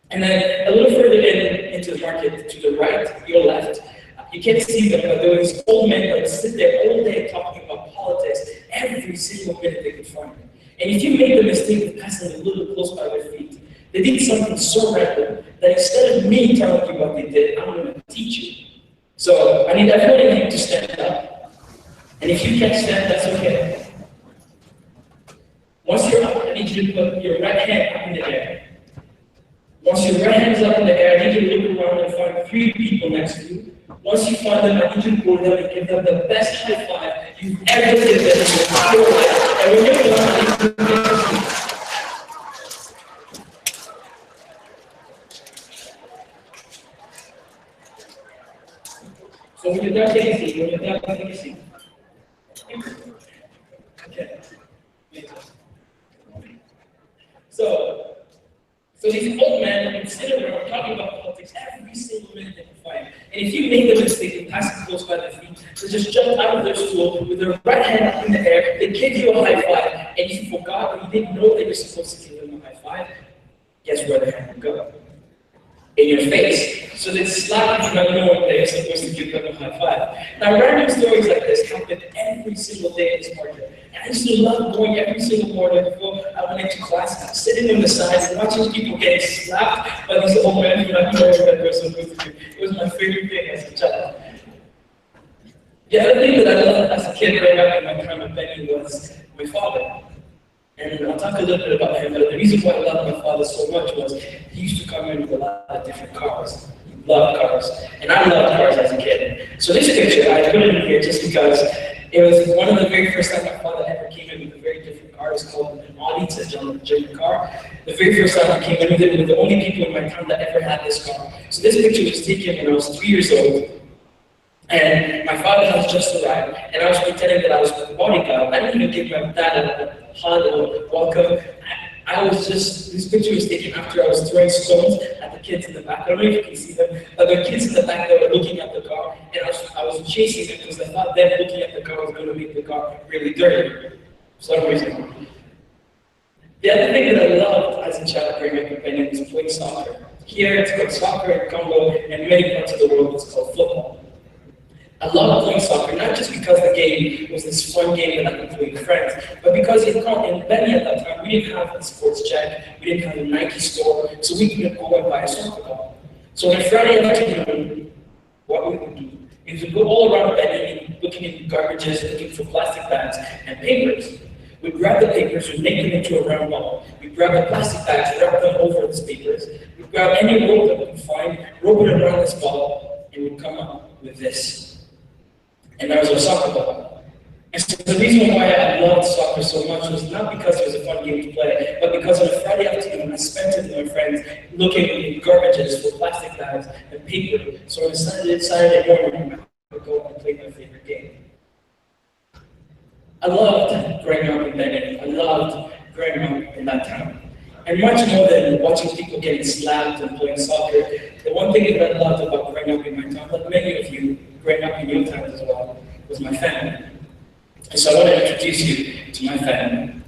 And then a little further into the market, to the right, your left, you can't see them, but there were these old men that would sit there all day talking about politics every single minute they could find. And if you made the mistake of passing a little close by their feet, they did something so random that instead of me telling you what they did, I'm going to teach you. So I need everyone in here to stand up. And if you can't stand, that's okay. Once you're up, I need you to put your right hand up in the air. Once your right hand is up in the air, I need you to look around and find 3 people next to you. Once you find them, I need you to go down and give them the best high five you've ever given in your entire life. And when you're done, I need you to get your seat. So when you're done, take a seat. When you're done, take a seat. Okay. So these old men would sit around talking about politics every single minute they could find. And if you made the mistake of passing close by their feet, they just jumped out of their stool with their right hand up in the air, they give you a high five, and if you forgot or you didn't know they were supposed to give them a high five, guess where the hand would go? In your face. So they slap you not knowing they're supposed to give them a high five. Now, random stories like this happen every single day in this market. And I used to love going every single morning before I went into class, sitting on the side and watching people getting slapped by these old men who not knowing what they're supposed to do. It was my favorite thing as a child. The other thing that I loved as a kid growing up in my time of Beni was my father. And I'll talk a little bit about him, but the reason why I loved my father so much was he used to come in with a lot of different cars. He loved cars. And I loved cars as a kid. So this picture, I put it in here just because it was one of the very first time my father ever came in with a very different car. It's called an Audi, it's a German car. The very first time I came in with it, we were the only people in my town that ever had this car. So this picture was taken when I was 3 years old. And my father had just arrived, and I was pretending that I was the bodyguard. I didn't even give my dad a hug or welcome. I was just, this picture was taken after I was throwing stones at the kids in the back. I don't know if you can see them, but there are kids in the back that were looking at the car, and I was chasing them because I thought them looking at the car was going to make the car really dirty. For some reason. The other thing that I loved as a child growing up in Benin was playing soccer. Here it's called soccer in Congo, and in many parts of the world it's called football. I loved playing soccer, not just because the game was this fun game that I could play with friends, but because in Benin at that time, we didn't have a sports check, we didn't have a Nike store, so we couldn't go and buy a soccer ball. So on a Friday afternoon, what we would do is we'd go all around Benin, looking in garbages, looking for plastic bags and papers. We'd grab the papers, we'd make them into a round ball. We'd grab the plastic bags, wrap them over these papers. We'd grab any rope that we could find, rope it around this ball, and we'd come up with this. And that was our soccer ball. And so the reason why I loved soccer so much was not because it was a fun game to play, but because on a Friday afternoon, I spent it with my friends looking in garbages for plastic bags and paper. So on a Saturday morning, I would go and play my favorite game. I loved growing up in Benin. I loved growing up in that town. And much more than watching people getting slapped and playing soccer, the one thing that I loved about growing up in my town, like many of you growing up in your towns as well, was my family. And so I want to introduce you to my family.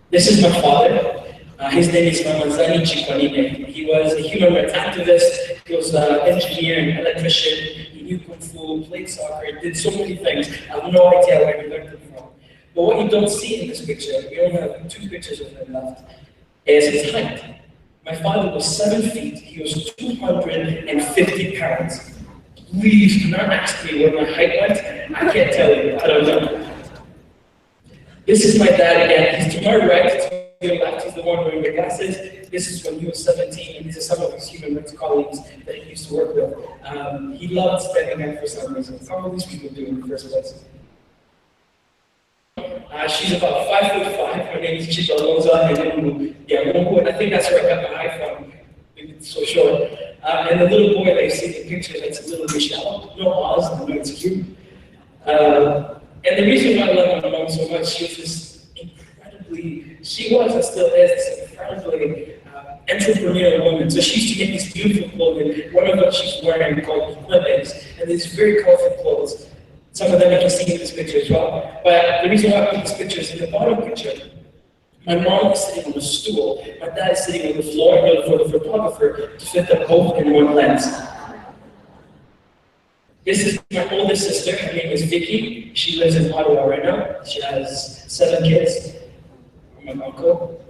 This is my father. His name is Mamazani Chikwanine. He was a human rights activist. He was an engineer and electrician. He knew Kung Fu, played soccer, did so many things. I have no idea where he learned it from. But what you don't see in this picture, we only have 2 pictures of him left, is his height. My father was 7 feet. He was 250 pounds. Please do not ask me where my height went. I can't tell you. I don't know. This is my dad again. He's to my right. To your left, he's the one wearing the glasses. This is when he was 17, and these are some of his human rights colleagues that he used to work with. He loved standing up for some reason. How are these people doing in the first place? She's about 5'5". Her name is Chita Alonso, and I think that's where I got my height from. It's so short. And the little boy that you see in the picture, that's a little Michelle. No Oz, I know it's cute. And the reason why I love my mom so much, she was and still is this incredibly entrepreneurial woman. So she used to get these beautiful clothing. One of them she's wearing called Clippings, and these very colorful clothes. Some of them you can see in this picture as well. But the reason why I put this picture is in the bottom picture. My mom is sitting on a stool, my dad is sitting on the floor in order for the photographer to fit them both in one lens. This is my oldest sister, her name is Vicky. She lives in Ottawa right now. She has 7 kids. I'm my uncle.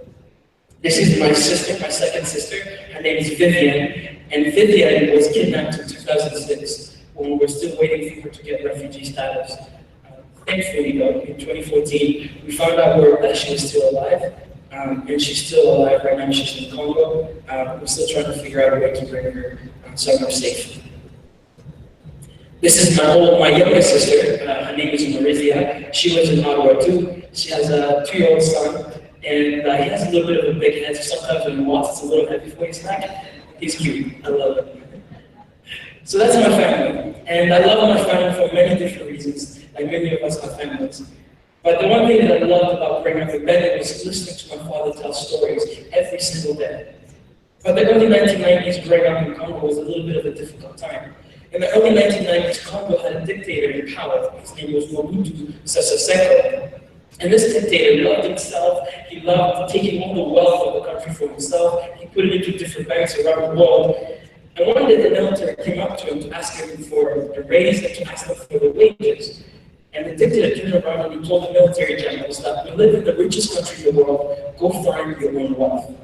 This is my sister, my second sister. Her name is Vivian. And Vivian was kidnapped in 2006 when we were still waiting for her to get refugee status. Thankfully, though, in 2014, we found out that she was still alive, and she's still alive right now. She's in Congo. We're still trying to figure out a way to bring her somewhere safe. This is my younger sister. Her name is Marizia. She lives in Ottawa too. She has a 2-year-old son, and he has a little bit of a big head, so sometimes when he walks, it's a little heavy for his neck. He's cute. I love him. So that's my family, and I love my family for many different reasons. Like many of us have families. But the one thing that I loved about growing up in Benin was listening to my father tell stories every single day. But the early 1990s, growing up in Congo was a little bit of a difficult time. In the early 1990s, Congo had a dictator in power. His name was Mobutu Sese Seko. And this dictator loved himself. He loved taking all the wealth of the country for himself. He put it into different banks around the world. And one day the military came up to him to ask him for a raise and to ask him for the wages. And the dictator turned around and he told the military generals that we live in the richest country in the world, go find your own wealth.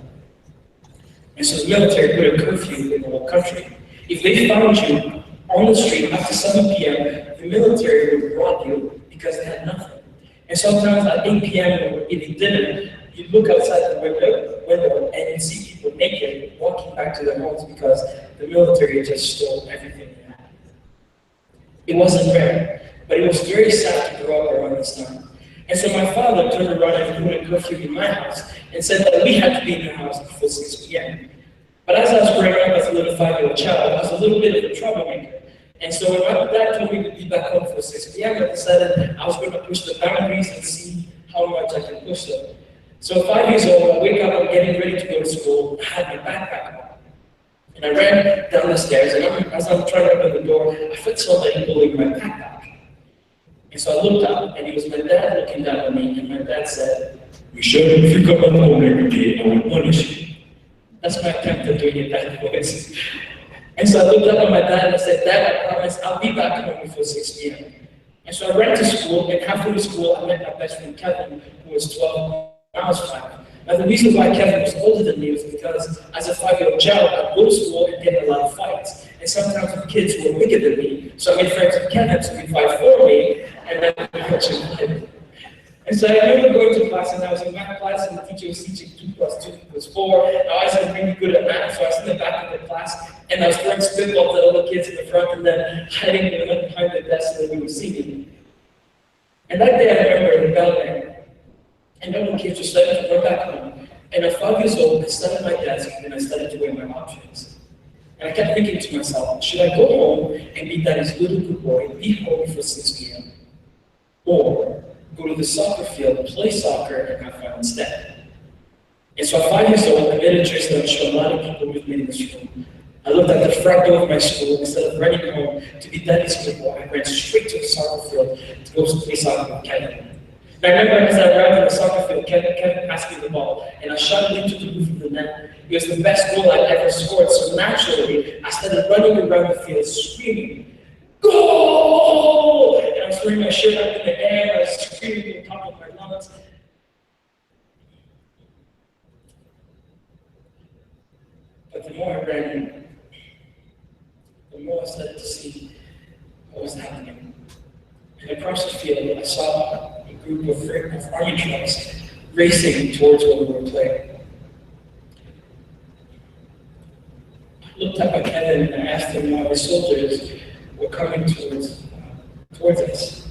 And so the military put a curfew in the whole country. If they found you on the street after 7 p.m., the military would rob you because they had nothing. And sometimes at 8 p.m., if you didn't, you'd look outside the window and you'd see people naked walking back to their homes because the military just stole everything they had. It wasn't fair, but it was very sad to grow up around this time. And so my father turned around and put a curfew in my house and said that we had to be in the house before 6 p.m. But as I was growing up as a little 5-year-old child, I was a little bit of a troublemaker. And so when my dad told me to be back home for 6 p.m., I decided I was going to push the boundaries and see how much I can push them. So 5 years old, I wake up, I'm getting ready to go to school, I had my backpack on. And I ran down the stairs, and as I'm trying to open the door, I felt somebody pulling my backpack. And so I looked up, and it was my dad looking down at me, and my dad said, "Michelle, if you come at home every day, I will punish you." That's my attempt at doing it that voice. And so I looked up at my dad and I said, "Dad, I promise I'll be back home before 6 p.m. And so I ran to school, and halfway to school, I met my best friend Kevin, who was 12, I was 5. Now the reason why Kevin was older than me was because as a 5-year-old child, I'd go to school and get in a lot of fights. And sometimes with kids who were bigger than me. So I made friends with Kevin to be 5'4" me, and then I and so I remember going to class, and I was in math class, and the teacher was teaching 2 + 2 = 4. And I wasn't really good at math, so I was in the back of the class, and I was throwing spitballs at all the kids in the front, and then hiding behind the desk so that we were singing. And that day I remember the bell rang, and all the kids were starting to go back home. And at 5 years old, I sat at my desk, and I started to weigh my options. And I kept thinking to myself, should I go home and be daddy's little good boy, be home before 6 p.m., or go to the soccer field, play soccer, and have fun instead? And so at 5 years old, I made a choice that I'm sure a lot of people with me in this room. I looked at the front door of my school. Instead of running home to be daddy's good boy, I ran straight to the soccer field to go play soccer with Kevin. And I remember as I arrived at the soccer field, Kevin passed me the ball, and I shot it into the roof of the net. It was the best goal I'd ever scored, so naturally, I started running around the field screaming, "Goal!" And I was throwing my shirt up in the air, I was screaming on top of my lungs. But the more I ran, the more I started to see what was happening. And across the field, I saw a group of army trucks racing towards where we were playing. I looked up at Kevin and I asked him why the soldiers were coming towards us.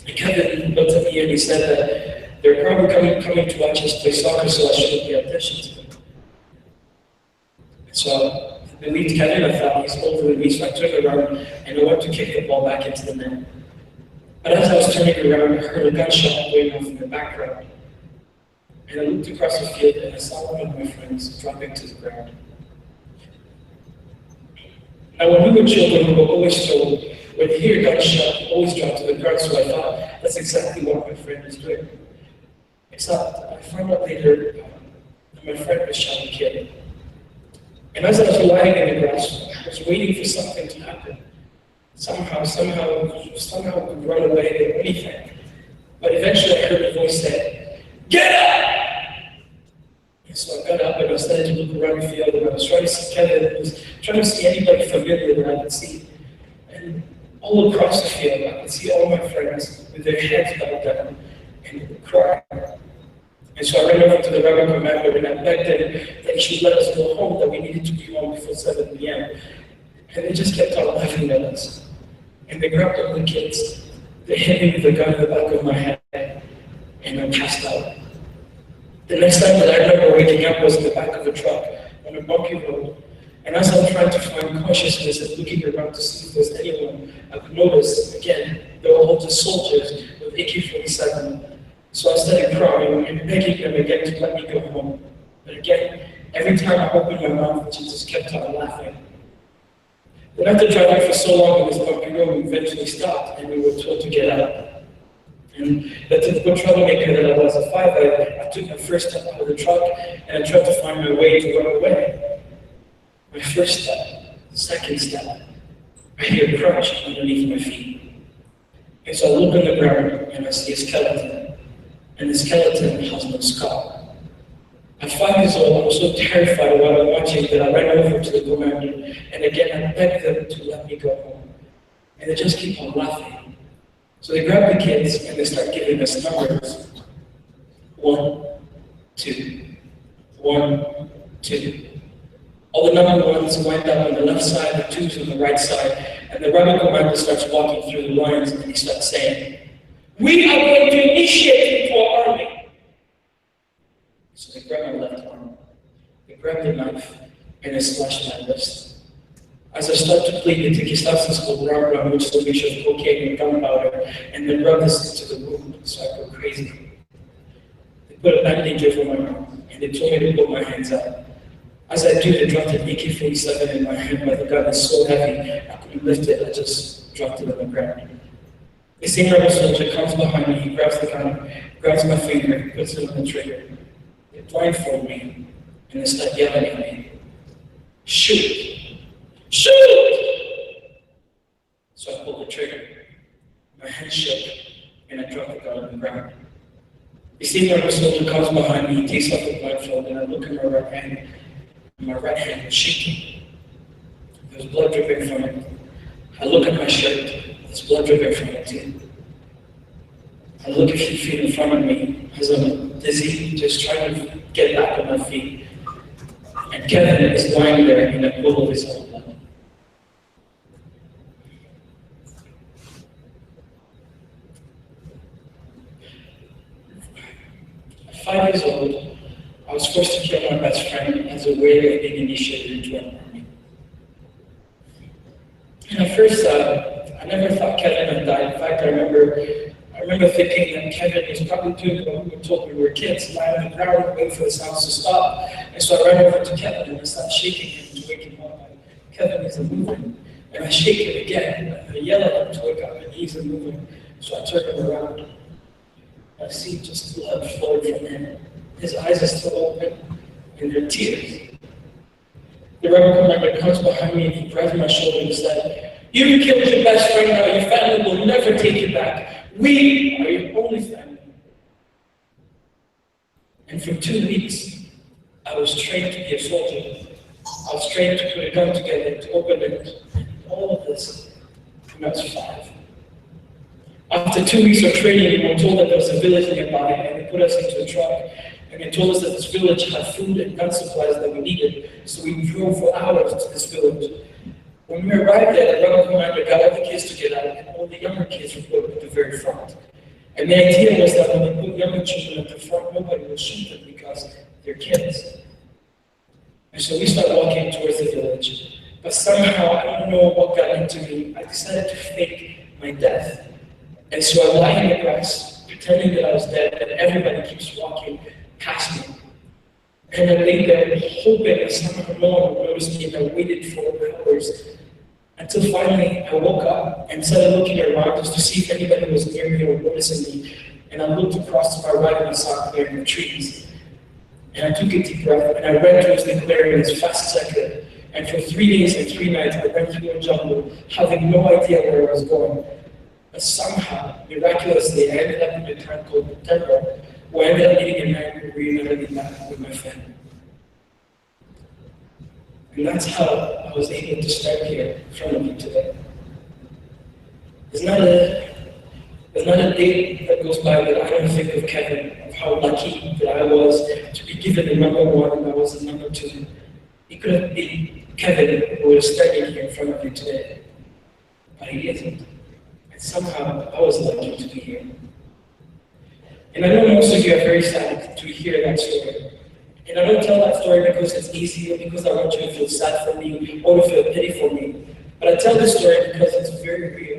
And Kevin looked at me and he said that they're probably coming to watch us play soccer, so I shouldn't pay attention to them. And so I believed Kevin. I thought he's older than me, so I turned around and I went to kick the ball back into the net. But as I was turning around, I heard a gunshot going off in the background. And I looked across the field and I saw one of my friends dropping to the ground. Now, when we were children, we were always told, when you hear a gunshot, you always drop to the ground, so I thought that's exactly what my friend was doing. Except I found out later that my friend was shot and killed. And as I was lying in the grass, I was waiting for something to happen. Somehow could run away or anything. But eventually I heard a voice say, "Get up!" And so I got up and I started to look around the field, and I was trying to see Kevin, I was trying to see anybody familiar that I could see. And all across the field, I could see all my friends with their heads bowed down and they were crying. And so I ran over to the rebel commander and I begged him that he should let us go home, that we needed to be home before 7 p.m. And they just kept on laughing at us. And they grabbed all the kids, they hit me with a gun in the back of my head, and I passed out. The next time that I remember waking up was in the back of a truck on a bumpy road. And as I'm trying to find consciousness and looking around to see if there's anyone, I could notice, again, they were all just soldiers with AK-47. So I started crying and begging them again to let me go home. But again, every time I opened my mouth, they just kept on laughing. Then after driving for so long on this bumpy road, we eventually stopped and we were told to get out. And the typical troublemaker that I was at 5, I took my first step out of the truck and I tried to find my way to run away. My first step, second step, I hear a crunch underneath my feet. And so I look on the ground and I see a skeleton. And the skeleton has no skull. At 5 years old, I was so terrified while I'm watching that I ran over to the commander, and again I begged them to let me go home. And they just keep on laughing. So they grab the kids and they start giving us numbers. 1, 2, 1, 2. All the number ones wind up on the left side, the 2s on the right side, and the rebel commander starts walking through the lines and he starts saying, "We are going to initiate into our army." So they grabbed my left arm, they grabbed the knife, and they slashed my wrist. As I start to bleed, they take a substance called brown, which is a mixture of cocaine and gunpowder, and then rub this into the wound so I go crazy. They put a bandage over my mouth, and they told me to put my hands up. As I do, I dropped an AK-47 in my hand, but the gun is so heavy, I couldn't lift it, I just dropped it on the ground. The same rebel soldier comes behind me, he grabs the gun, grabs my finger, puts it on the trigger. They blindfold me, and they start yelling at me, "Shoot! Shoot!" So I pulled the trigger. My hand shook, and I dropped the gun on the ground. The same rebel soldier comes behind me, he takes off the blindfold, and I look at my right hand. My right hand was shaking. There was blood dripping from it. I look at my shirt. There's blood dripping from it too. I look a few feet in front of me as I'm dizzy, just trying to get back on my feet. And Kevin is lying there in a pool of his own blood. At 5 years old, I was forced to kill my best friend as a way of being initiated into an army. And at first, I never thought Kevin had died. In fact, I remember thinking that Kevin was probably doing what we were told when we were kids, lying on the ground waiting for the sounds to stop. And so I ran over to Kevin and I started shaking him to wake him up. Kevin isn't moving. And I shake him again. I yell at him to wake up and he isn't moving. So I turn him around. I see just blood flowing from him. His eyes are still open, and they're tears. The rebel commander comes behind me and he grabs my shoulder and said, "You killed your best friend now, your family will never take you back. We are your only family." And for 2 weeks, I was trained to be a soldier. I was trained to put a gun together, to open it, all of this, when I was 5. After 2 weeks of training, we were told that there was a village nearby, and they put us into a truck. And they told us that this village had food and gun supplies that we needed, so we drove for hours to this village. When we arrived there, the rebel commander got all the kids together, and all the younger kids were put at the very front. And the idea was that when they put younger children at the front, nobody would shoot them because they're kids. And so we started walking towards the village. But somehow, I don't know what got into me, I decided to fake my death. And so I lie in the grass, pretending that I was dead, and everybody keeps walking past me. And I lay there hoping that somehow no one would notice me, and I waited for hours until finally I woke up and started looking around just to see if anybody was near me or noticing me. And I looked across to my right and I saw a clearing of trees. And I took a deep breath and I ran towards the clearing as fast as I could. And for 3 days and 3 nights I ran through a jungle, having no idea where I was going. But somehow, miraculously, I ended up in a town called Denver, where I ended up meeting a man who reunited me back with my family. And that's how I was able to stand here in front of you today. There's not a day that goes by that I don't think of Kevin, of how lucky that I was to be given the number 1 and I was the number 2. It could have been Kevin who was standing here in front of you today, but he isn't. And somehow I was lucky to be here. And I know most of you are very sad to hear that story. And I don't tell that story because it's easy or because I want you to feel sad for me or to feel pity for me. But I tell this story because it's very real.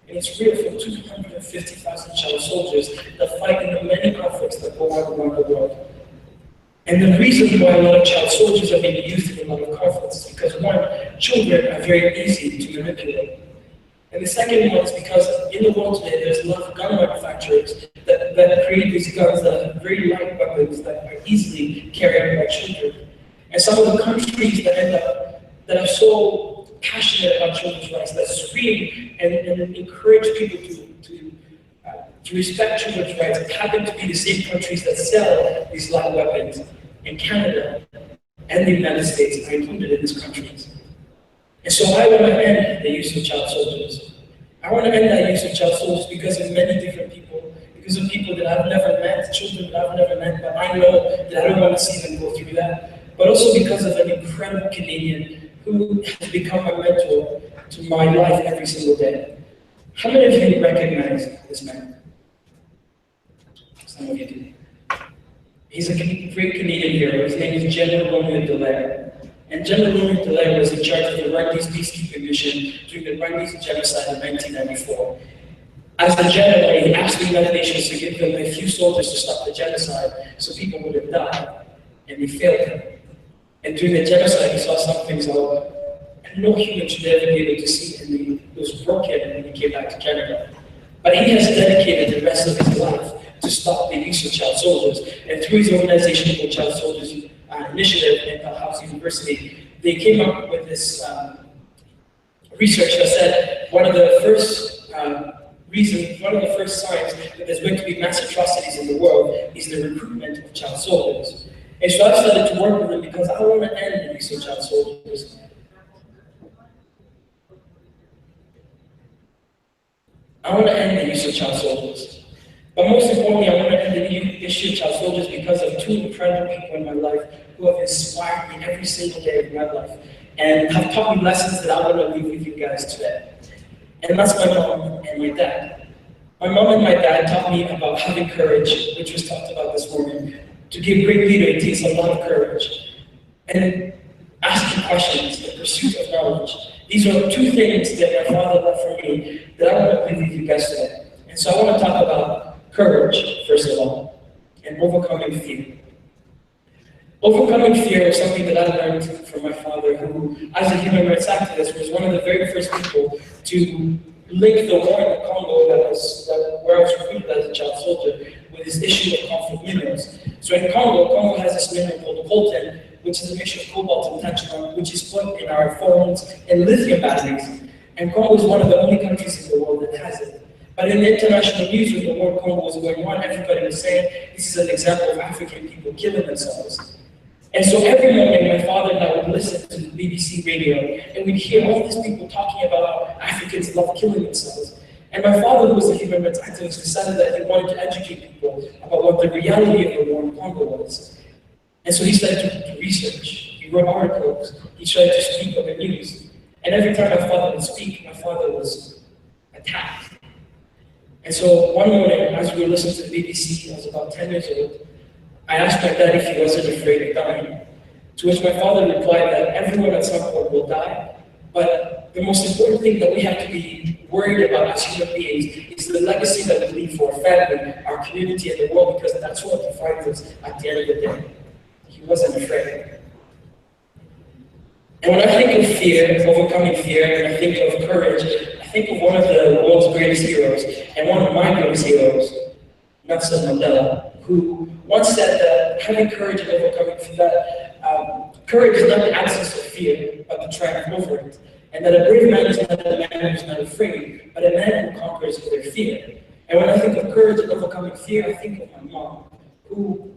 And it's real for 250,000 child soldiers that fight in the many conflicts that go on around the world. And the reason why a lot of child soldiers are being used in a lot of conflicts is because, 1, children are very easy to manipulate. And the second one is because in the world today, there's a lot of gun manufacturers that create these guns that are very light weapons that are easily carried by children. And some of the countries that are so passionate about children's rights, that scream and encourage people to respect children's rights, happen to be the same countries that sell these light weapons. And Canada and the United States are included in these countries. And so I want to end the use of child soldiers. I want to end that use of child soldiers because of many different people, because of people that I've never met, children that I've never met, but I know that I don't want to see them go through that. But also because of an incredible Canadian who has become a mentor to my life every single day. How many of you recognize this man? Some of you do. He's a great Canadian hero. His name is General Romeo Dallaire. And General Romeo Dallaire was in charge of the Rwandese peacekeeping mission during the Rwandese genocide in 1994. As the general, he asked the United Nations to give them a few soldiers to stop the genocide so people wouldn't die, and they failed him. And during the genocide, he saw some things that no human should ever be able to see, and it was broken when he came back to Canada. But he has dedicated the rest of his life to stop the use of child soldiers. And through his organization called Child Soldiers Initiative at Dalhousie University, they came up with this research that said one of the first signs that there's going to be mass atrocities in the world is the recruitment of child soldiers. And so I started to work with them because I want to end the use of child soldiers. I want to end the use of child soldiers. But most importantly, I want to end the issue of child soldiers because of two incredible people in my life who have inspired me every single day of my life and have taught me lessons that I want to leave with you guys today. And that's my mom and my dad. My mom and my dad taught me about having courage, which was talked about this morning. To be a great leader, it takes a lot of courage. And asking questions, the pursuit of knowledge. These are two things that my father left for me that I want to leave with you guys today. And so I want to talk about courage, first of all, and overcoming fear. Overcoming fear is something that I learned from my father, who, as a human rights activist, was one of the very first people to link the war in the Congo where I was recruited as a child soldier with this issue of conflict minerals. So in Congo has this mineral called coltan, which is a mixture of cobalt and tantalum, which is put in our phones and lithium batteries. And Congo is one of the only countries in the world that has it. But in the international news, when the war in Congo was going on, everybody was saying this is an example of African people killing themselves. And so every morning, my father and I would listen to the BBC radio, and we'd hear all these people talking about how Africans love killing themselves. And my father, who was a human rights activist, decided that he wanted to educate people about what the reality of the war in Congo was. And so he started to do research. He wrote articles. He tried to speak on the news. And every time my father would speak, my father was attacked. And so one morning, as we were listening to the BBC, I was about 10 years old, I asked my dad if he wasn't afraid of dying. To which my father replied that everyone at some point will die, but the most important thing that we have to be worried about as human beings is the legacy that we leave for our family, our community, and the world, because that's what defines us at the end of the day. He wasn't afraid. And when I think of fear, overcoming fear, and I think of courage, I think of one of the world's greatest heroes, and one of my greatest heroes, Nelson Mandela, who once said that having courage and overcoming fear, courage is not the absence of fear, but the triumph over it. And that a brave man is not a man who is not afraid, but a man who conquers their fear. And when I think of courage and overcoming fear, I think of my mom, who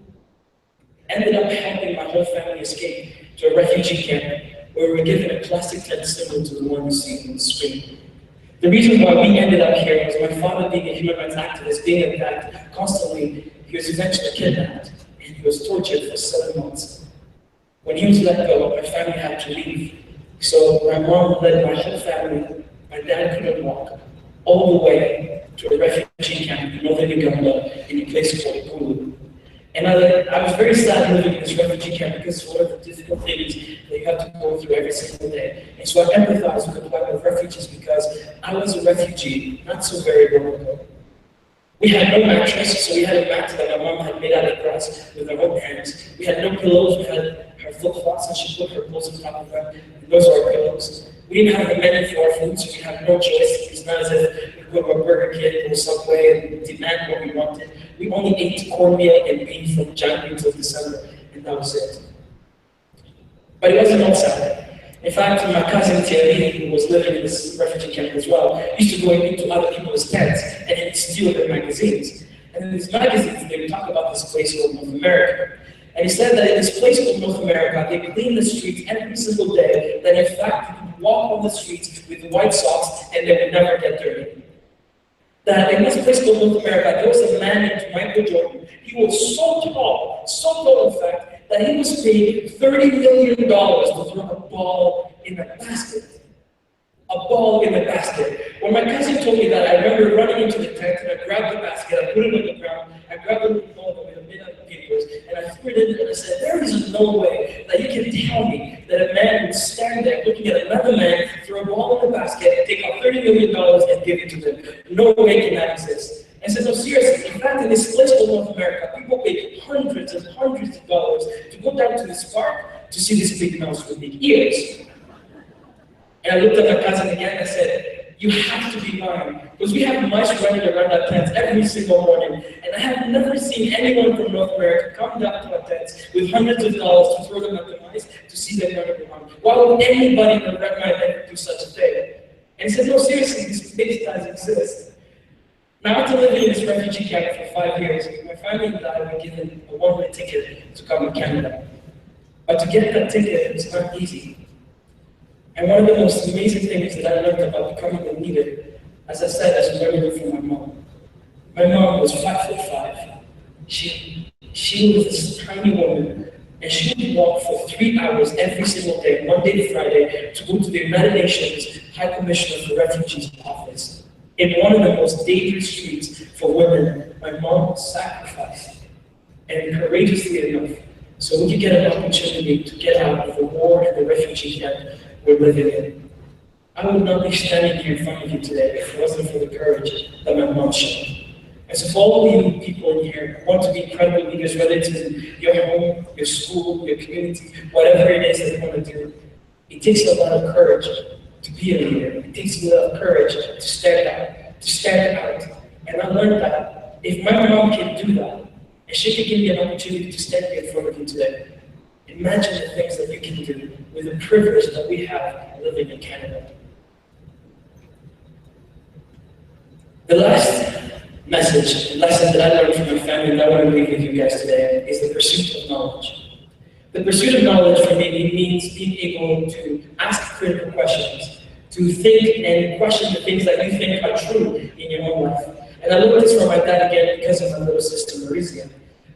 ended up helping my whole family escape to a refugee camp where we were given a plastic tent similar to the one you see on the screen. The reason why we ended up here was my father, being a human rights activist, being attacked constantly. He was eventually kidnapped and he was tortured for 7 months. When he was let go, my family had to leave. So my mom led my whole family. My dad couldn't walk all the way to a refugee camp in northern Uganda in a place called Kulu. And I was very sad living in this refugee camp because it's one of the difficult things that you have to go through every single day. And so I empathized with the plight of refugees because I was a refugee not so very long ago. We had no mattress, so we had a mat that my mom had made out of grass with her own hands. We had no pillows, we had her flip-flops and she put her clothes on top of them, and those are our pillows. We didn't have the menu for our food, so we had no choice. It's not as if we go to a Burger King or Subway and demand what we wanted. We only ate cornmeal and beef from January until December, and that was it. But it wasn't all sad. In fact, my cousin Thierry, who was living in this refugee camp as well, used to go into other people's tents and he'd steal their magazines. And in these magazines, they would talk about this place called North America. And he said that in this place called North America, they clean the streets every single day, that in fact, you could walk on the streets with white socks and they would never get dirty. That in this place called North America, there was a man named Michael Jordan. He was so tall in fact, that he was paid $30 million to throw a ball in a basket. A ball in a basket. When my cousin told me that, I remember running into the tent and I grabbed the basket, I put it on the ground, I grabbed the little ball that we had made out of papers, and I threw it in there and I said, there is no way that you can tell me that a man would stand there looking at another man, throw a ball in the basket, take out $30 million and give it to them. No way can that exist. I said, no, seriously, in fact, in this place called North America, people pay hundreds and hundreds of dollars to go down to this park to see this big mouse with big ears. And I looked at my cousin again and I said, you have to be lying, because we have mice running around our tents every single morning, and I have never seen anyone from North America come down to our tents with hundreds of dollars to throw them at the mice to see them running around. Why would anybody in the red mind ever do such a thing? And he said, no, seriously, these big guys exist. Now, after living in this refugee camp for 5 years, my family and I were given a one-way ticket to come to Canada. But to get that ticket was not easy. And one of the most amazing things that I learned about becoming a leader, as I said, as I learned it from my mom. My mom was 5'5". She was this tiny woman, and she would walk for 3 hours every single day, Monday to Friday, to go to the United Nations High Commissioner for Refugees office. In one of the most dangerous streets for women, my mom sacrificed, and courageously enough, so we could get an opportunity to get out of the war and the refugee camp we're living in. I would not be standing here in front of you today if it wasn't for the courage that my mom showed. And so for all of you people in here who want to be incredible leaders, whether it's in your home, your school, your community, whatever it is that you want to do, it takes a lot of courage to be a leader. It takes a lot of courage to stand out. And I learned that if my mom can do that, and she can give me an opportunity to stand here in front of you today, imagine the things that you can do with the privilege that we have living in Canada. The last lesson that I learned from my family that I want to leave with you guys today is the pursuit of knowledge. The pursuit of knowledge for me means being able to ask critical questions, to think and question the things that you think are true in your own life. And I learned this from my dad again because of my little sister Marisia.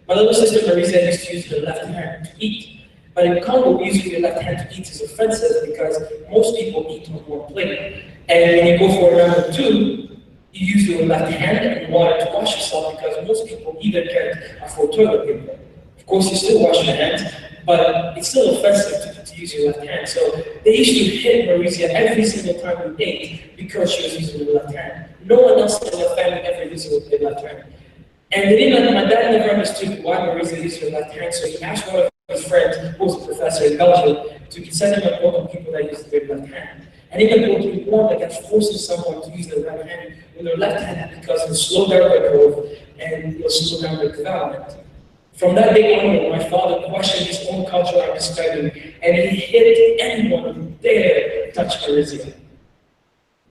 My little sister Marisia used to use her left hand to eat. But in Congo, using your left hand to eat is offensive because most people eat on one plate. And when you go for number 2, you use your left hand and water to wash yourself because most people either can't afford toilet paper. Of course, you still wash your hands, but it's still offensive to use your left hand. So they used to hit Marisia every single time we ate because she was using her left hand. No one else in the family ever used their left hand. And my dad never understood why Marisia used her left hand, so he asked one of his friend, who was a professor in Belgium, to send him a book on people that use their left hand. And even though he warned against forcing someone to use their right hand with their left hand because it'll slow down their growth and it'll slow down their development. From that day onward, my father questioned his own cultural understanding, and he hit anyone who dared touch Marisia.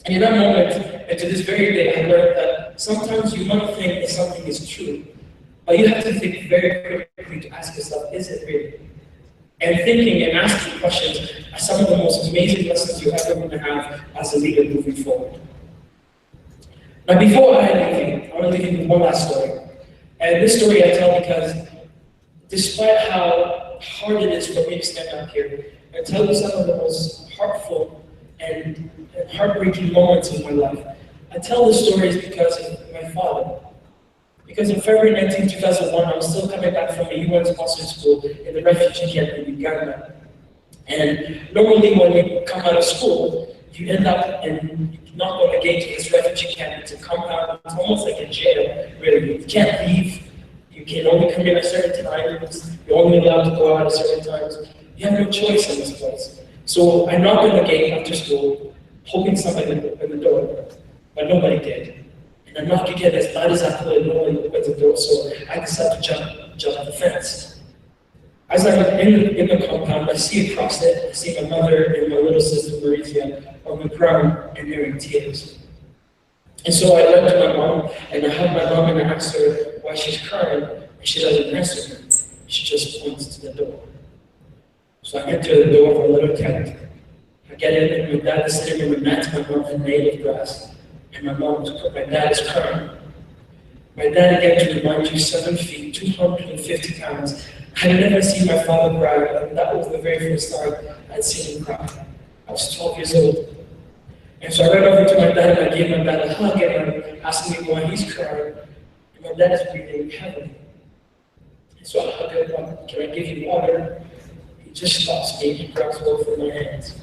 And in that moment, and to this very day, I learned that sometimes you might think that something is true, but you have to think very quickly to ask yourself, is it really? And thinking and asking questions are some of the most amazing lessons you're ever going to have as a leader moving forward. Now, before I leave you, I want to leave you with one last story. And this story I tell because despite how hard it is for me to stand up here and tell you some of the most heartful and heartbreaking moments in my life, I tell the stories because of my father. Because in February 19, 2001, I was still coming back from a UN-sponsored school in the refugee camp in Uganda. And normally when you come out of school, you end up and you knock on the gate to this refugee camp. It's a compound, it's almost like a jail, really. You can't leave, you can only come in at certain times, you're only allowed to go out at certain times. You have no choice in this place. So I knocked on the gate after school, hoping somebody would open the door, but nobody did. And I knocked again as loud as I could, and no one opened the door, so I decided to jump the fence. As I'm in the compound, I see across it, I see my mother and my little sister Marisia on the ground, and they're in tears. And so I went to my mom, and I hugged my mom, and I asked her why she's crying, and she doesn't answer me. She just points to the door. So I enter the door of a little tent. I get in, and my dad is sitting on the mat, my mom had made of grass. And my dad is crying. My dad, again, to remind you, 7 feet, 250 pounds. I had never seen my father cry, and that was the very first time I'd seen him cry. I was 12 years old. And so I ran over to my dad, and I gave my dad a hug, and I'm asking him why he's crying. And my dad is breathing heavily. And so I hug him, can I give you water? He just stops me, he grabs hold of my hands.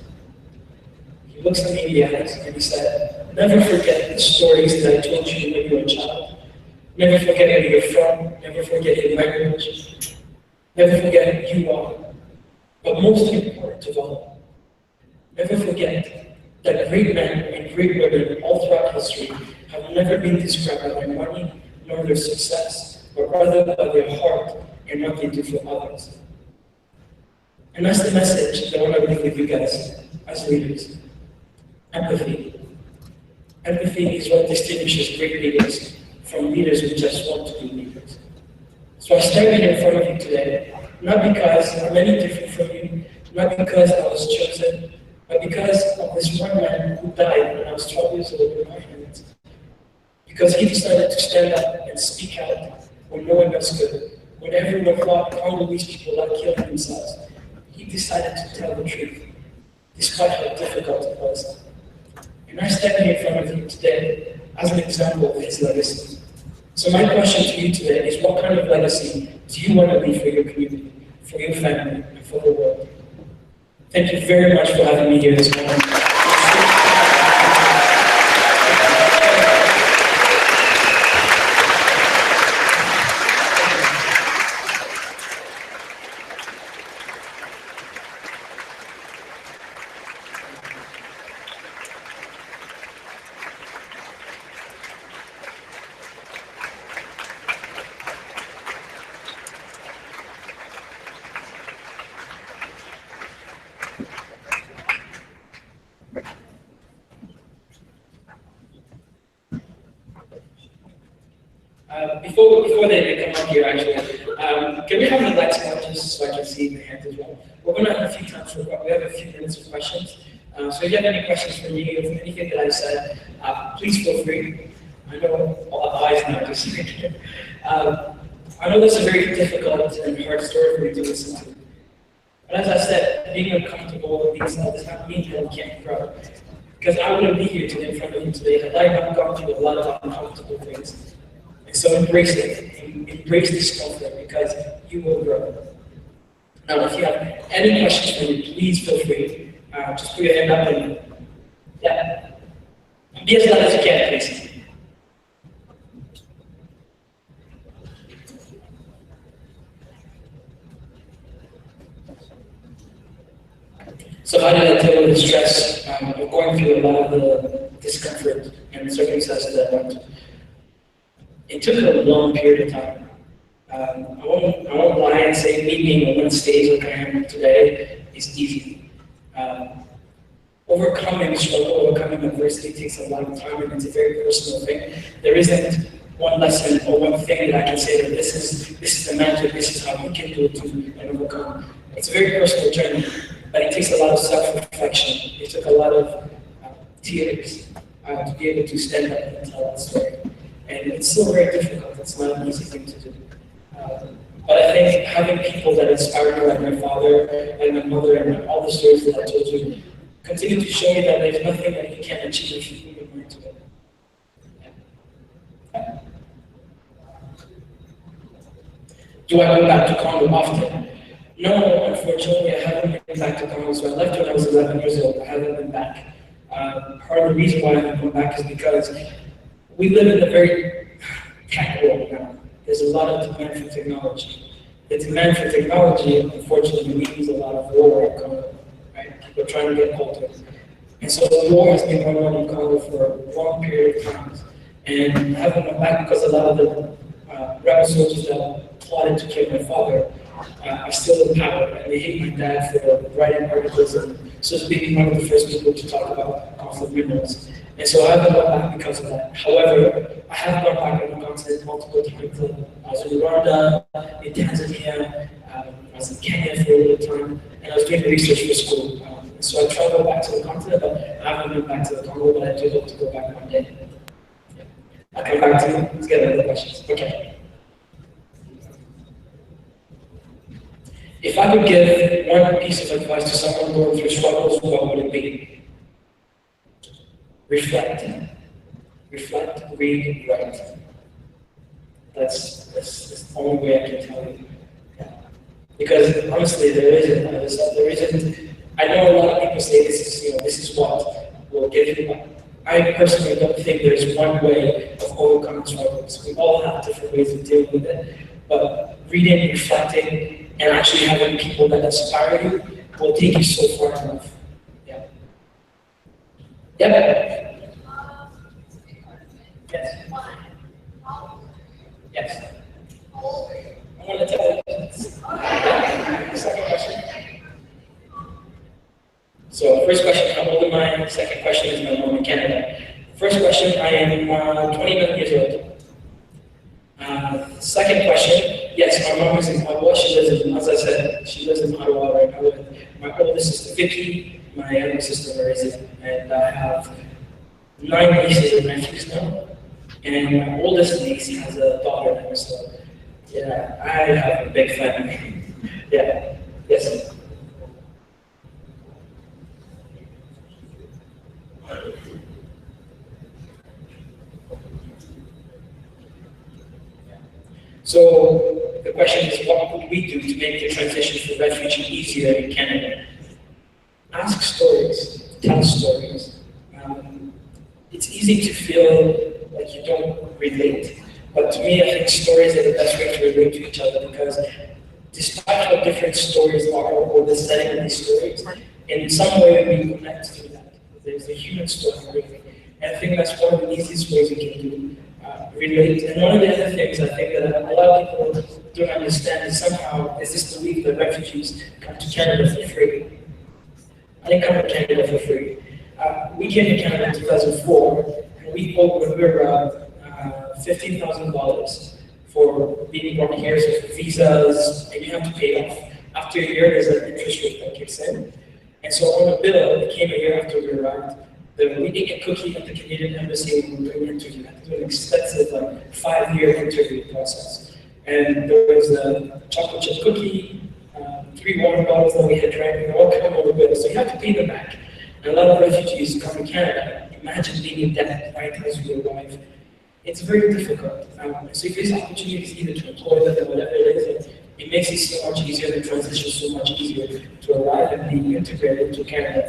He looks at me in the eyes, and he said, never forget the stories that I told you when you were a child. Never forget where you're from. Never forget your language. Never forget who you are. But most important of all, never forget that great men and great women all throughout history have never been described by their money nor their success, but rather by their heart and what they do for others. And that's the message that I want to leave with you guys as leaders. Empathy. Empathy is what distinguishes great leaders from leaders who just want to be leaders. So I stand here in front of you today, not because I'm any different from you, not because I was chosen, but because of this one man who died when I was 12 years old in my hands. Because he decided to stand up and speak out when no one else could. When everyone thought Congolese people are killing themselves, he decided to tell the truth, despite how difficult it was. And I stand here in front of you today as an example of his legacy. So my question to you today is, what kind of legacy do you want to leave for your community, for your family, and for the world? Thank you very much for having me here this morning. Before they come up here, actually, can we have the lights on just so I can see the hands as well? We're going to have a few times for we have a few minutes of questions. So if you have any questions for me or anything that I said, please feel free. I know all the eyes now just I know this is a very difficult and hard story for you to listen to. But as I said, being uncomfortable does not mean that we can't grow. Because I wouldn't be here today in front of you today had I not gone through a lot of uncomfortable things. And so embrace it, embrace discomfort, because you will grow. Now, if you have any questions for me, please feel free. Just put your hand up and, yeah. Be as loud as you can, please. So how did I deal with the stress of going through a lot of the discomfort and circumstances that I went through? It took a long period of time. I won't lie and say me being on one stage like I am today is easy. Overcoming struggle, overcoming adversity takes a lot of time, and it's a very personal thing. There isn't one lesson or one thing that I can say that this is the magic, this is how you can do it too and overcome. It's a very personal journey, but it takes a lot of self-reflection. It took a lot of tears to be able to stand up and tell that story. And it's still very difficult. It's not an easy thing to do. But I think having people that inspire me, like my father and my mother, and all the stories that I told you, continue to show me that there's nothing that you can't achieve if you put your mind to it. Yeah. Do I go back to Congo often? No, unfortunately, I haven't been back to Congo. So I left when I was 11 years old. I haven't been back. Part of the reason why I haven't gone back is because we live in a very tech world now. There's a lot of demand for technology. The demand for technology, unfortunately, means a lot of war in Congo, right? People are trying to get hold of it. And so the war has been going on in Congo for a long period of time. And I haven't gone back because a lot of the rebel soldiers that plotted to kill my father are still in power, and they hate my dad for writing articles and so being one of the first people to talk about conflict minerals. And so I haven't gone back because of that. However, I have gone back on the continent multiple times. I was in Rwanda, in Tanzania, I was in Kenya for a little time, and I was doing research for school. So I traveled back to the continent, but I haven't been back to the Congo, but I do hope to go back one day. Yeah. I'll come back to you. Let's get other questions. Okay. If I could give one piece of advice to someone going through struggles, what would it be? Reflect. Reflect, read, write. That's the only way I can tell you. Yeah. Because honestly, there isn't. I know a lot of people say this is what will give you. I personally don't think there's one way of overcoming struggles. We all have different ways of dealing with it. But reading, reflecting, and actually having people that inspire you will take you so far in life. Yeah. Yep. Yes. Yes. I'm going to tell you. Second question. So first question, how old am I? Second question is my mom in Canada. First question, I am 29 years old. Second question, yes, my mom is in Ottawa. She lives in, as I said, she lives in Ottawa right now with my oldest sister Vicky, my younger sister Marisa, and I have 9 nieces and nephews now. And my oldest niece has a daughter now, so yeah, I have a big family. Yeah, yes. So the question is, what could we do to make the transition for refugee easier in Canada? Ask stories, tell stories. It's easy to feel like you don't relate, but to me, I think stories are the best way to relate to each other because despite how different stories are or the setting of these stories, in some way we connect through that. There's a human story, really. And I think that's one of the easiest ways we can do. Relate. And one of the other things I think that a lot of people don't understand is somehow is this belief that refugees come to Canada for free. I didn't come to Canada for free. We came to Canada in 2004, and we owed $15,000 for being born here, so for visas, and you have to pay off. After a year, there's an interest rate that kicks in. And so on a bill that came a year after we arrived, we ate a cookie at the Canadian Embassy when we were doing an interview. I had to do an expensive 5-year interview process. And there was a chocolate chip cookie, 3 water bottles that we had drank, and all come on the bill. So you have to pay them back. And a lot of refugees come to Canada. Imagine being in debt right as you arrive. It's very difficult. So if there's opportunities either to employ them or whatever it is, it makes it so much easier, the transition so much easier to arrive and be integrated into Canada.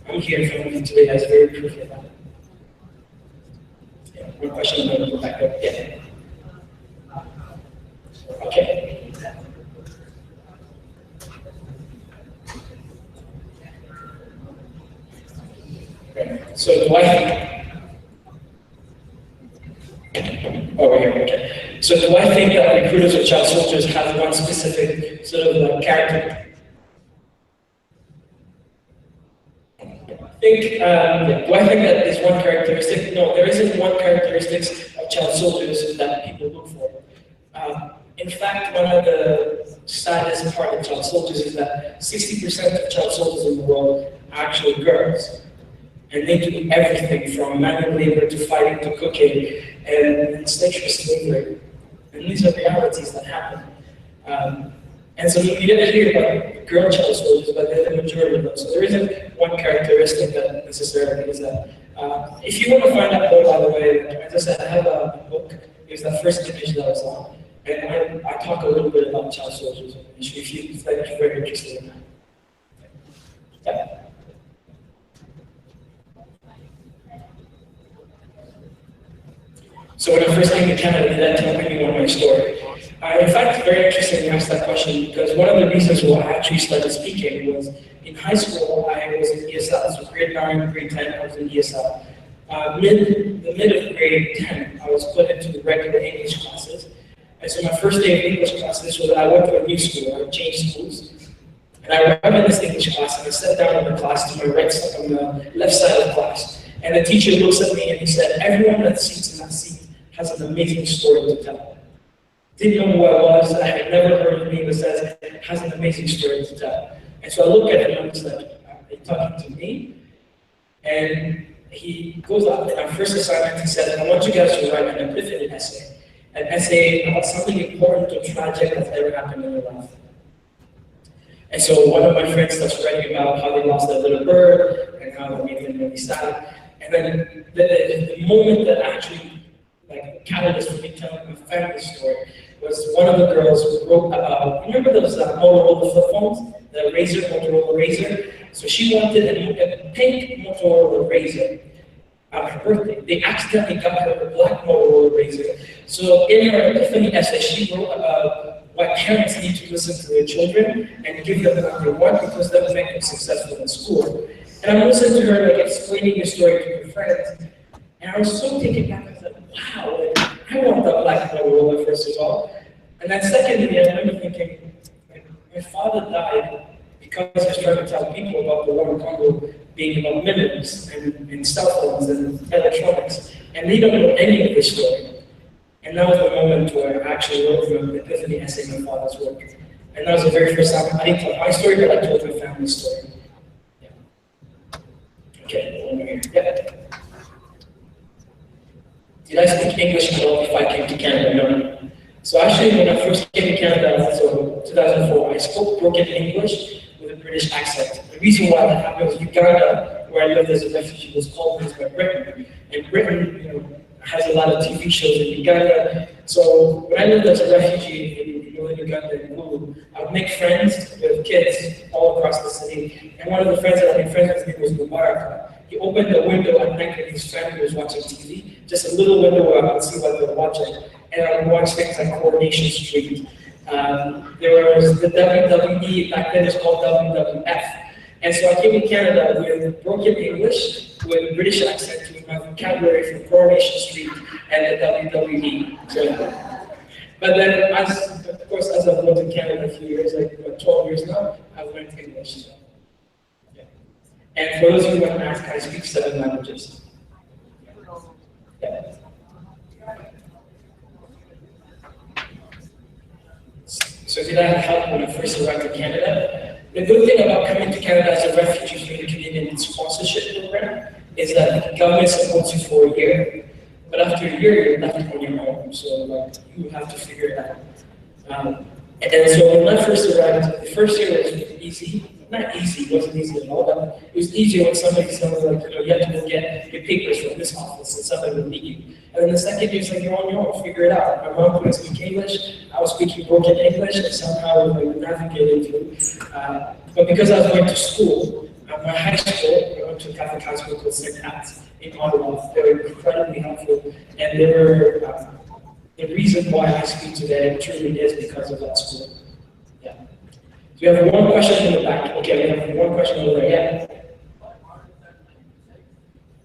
I'm here from you today as very proof of that. Yeah, one question, I'm going to go back up. Yeah. Okay. So do I think, over here, okay. So do I think that recruiters or child soldiers have one specific sort of character? Do I think that is one characteristic? No, there isn't one characteristic of child soldiers that people look for. In fact, one of the saddest part of child soldiers is that 60% of child soldiers in the world are actually girls. And they do everything from manual labor to fighting to cooking, and it's sexual slavery. And these are realities that happen. And so you never hear about girl child soldiers, but they're the majority of them. So there isn't one characteristic that necessarily is that. If you want to find out more, by the way, as I said, I have a book. It was the first image that I was on. And I talk a little bit about child soldiers. If you're very interested in that. Yeah. So when I first came to Canada, did I tell anyone my story? In fact, it's very interesting you asked that question because one of the reasons why I actually started speaking was in high school, I was in ESL, so grade 9, grade 10, I was in ESL. The mid of grade 10, I was put into the regular English classes. And so my first day of English classes was I went to a new school, I changed schools. And I arrived in this English class and I sat down in the class to my right side, on the left side of the class. And the teacher looks at me and he said, everyone that sits in that seat has an amazing story to tell. Didn't know who I was, I had never heard of me, but says, has an amazing story to tell. And so I look at him and I was like, are you talking to me? And he goes up, and our first assignment, he says, I want you guys to write an epiphany essay. An essay about something important or tragic that's ever happened in your life. And so one of my friends starts writing about how they lost their little bird, and how it made them really sad. And then the moment that actually, like, catalyst for me telling my family story was one of the girls who wrote about, remember those Motorola flip phones? The Motorola Razor? So she wanted a pink Motorola Razor on her birthday. They accidentally got her a black Motorola Razor. So in her epiphany essay, she wrote about why parents need to listen to their children and give them what they want because that will make them successful in school. And I'm listening to her like explaining the story to her friends, and I was so taken back. I was like, wow, like, I want that black and white world first of all. And then secondly, I remember thinking, my father died because he was trying to tell people about the war in Congo being about millions and cell phones and electronics, and they don't know any of this story. And that was the moment where I actually wrote the epiphany essay on my father's work. And that was the very first time I didn't tell my story, but I told my family's story. Yeah. Okay, one more here. Yeah. Did I speak English at all before I came to Canada? No. So actually, when I first came to Canada, so 2004, I spoke broken English with a British accent. The reason why that happened was Uganda, where I lived as a refugee, was colonized by Britain. And Britain, you know, has a lot of TV shows in Uganda. So when I lived as a refugee in northern Uganda in Gulu, I would make friends with kids all across the city. And one of the friends that I made friends with, his name was Mubarak. He opened the window at night when his family was watching TV, just a little window where I could see what they were watching. And I would watch things like Coronation Street. There was the WWE, back then it was called WWF. And so I came to Canada with broken English, with a British accent, with my vocabulary from Coronation Street and the WWE. So, but then, of course, as I've lived in Canada a few years, like 12 years now, I've learned English. So, yeah. And for those of you who want to ask, I speak 7 languages. Yeah. So did I have help when I first arrived in Canada? The good thing about coming to Canada as a refugee through the Canadian sponsorship program is that the government supports you for a year, but after a year you're left on your own, so like, you have to figure it out. And then so when I first arrived, the first year was easy. Not easy, it wasn't easy at all, but it was easier when somebody's like, you know, you have to go get your papers from this office and somebody would meet you. And then the second year, it's like, you're on your own, figure it out. My mom couldn't speak English, I was speaking broken English, and somehow we navigated through. But because I was going to school, my high school, I went to a Catholic high school called St. Pat's in Ottawa. They were incredibly helpful, and they were the reason why I speak today truly is because of that school. Yeah. So we have one question in the back. Okay, we have one question over there. Yeah.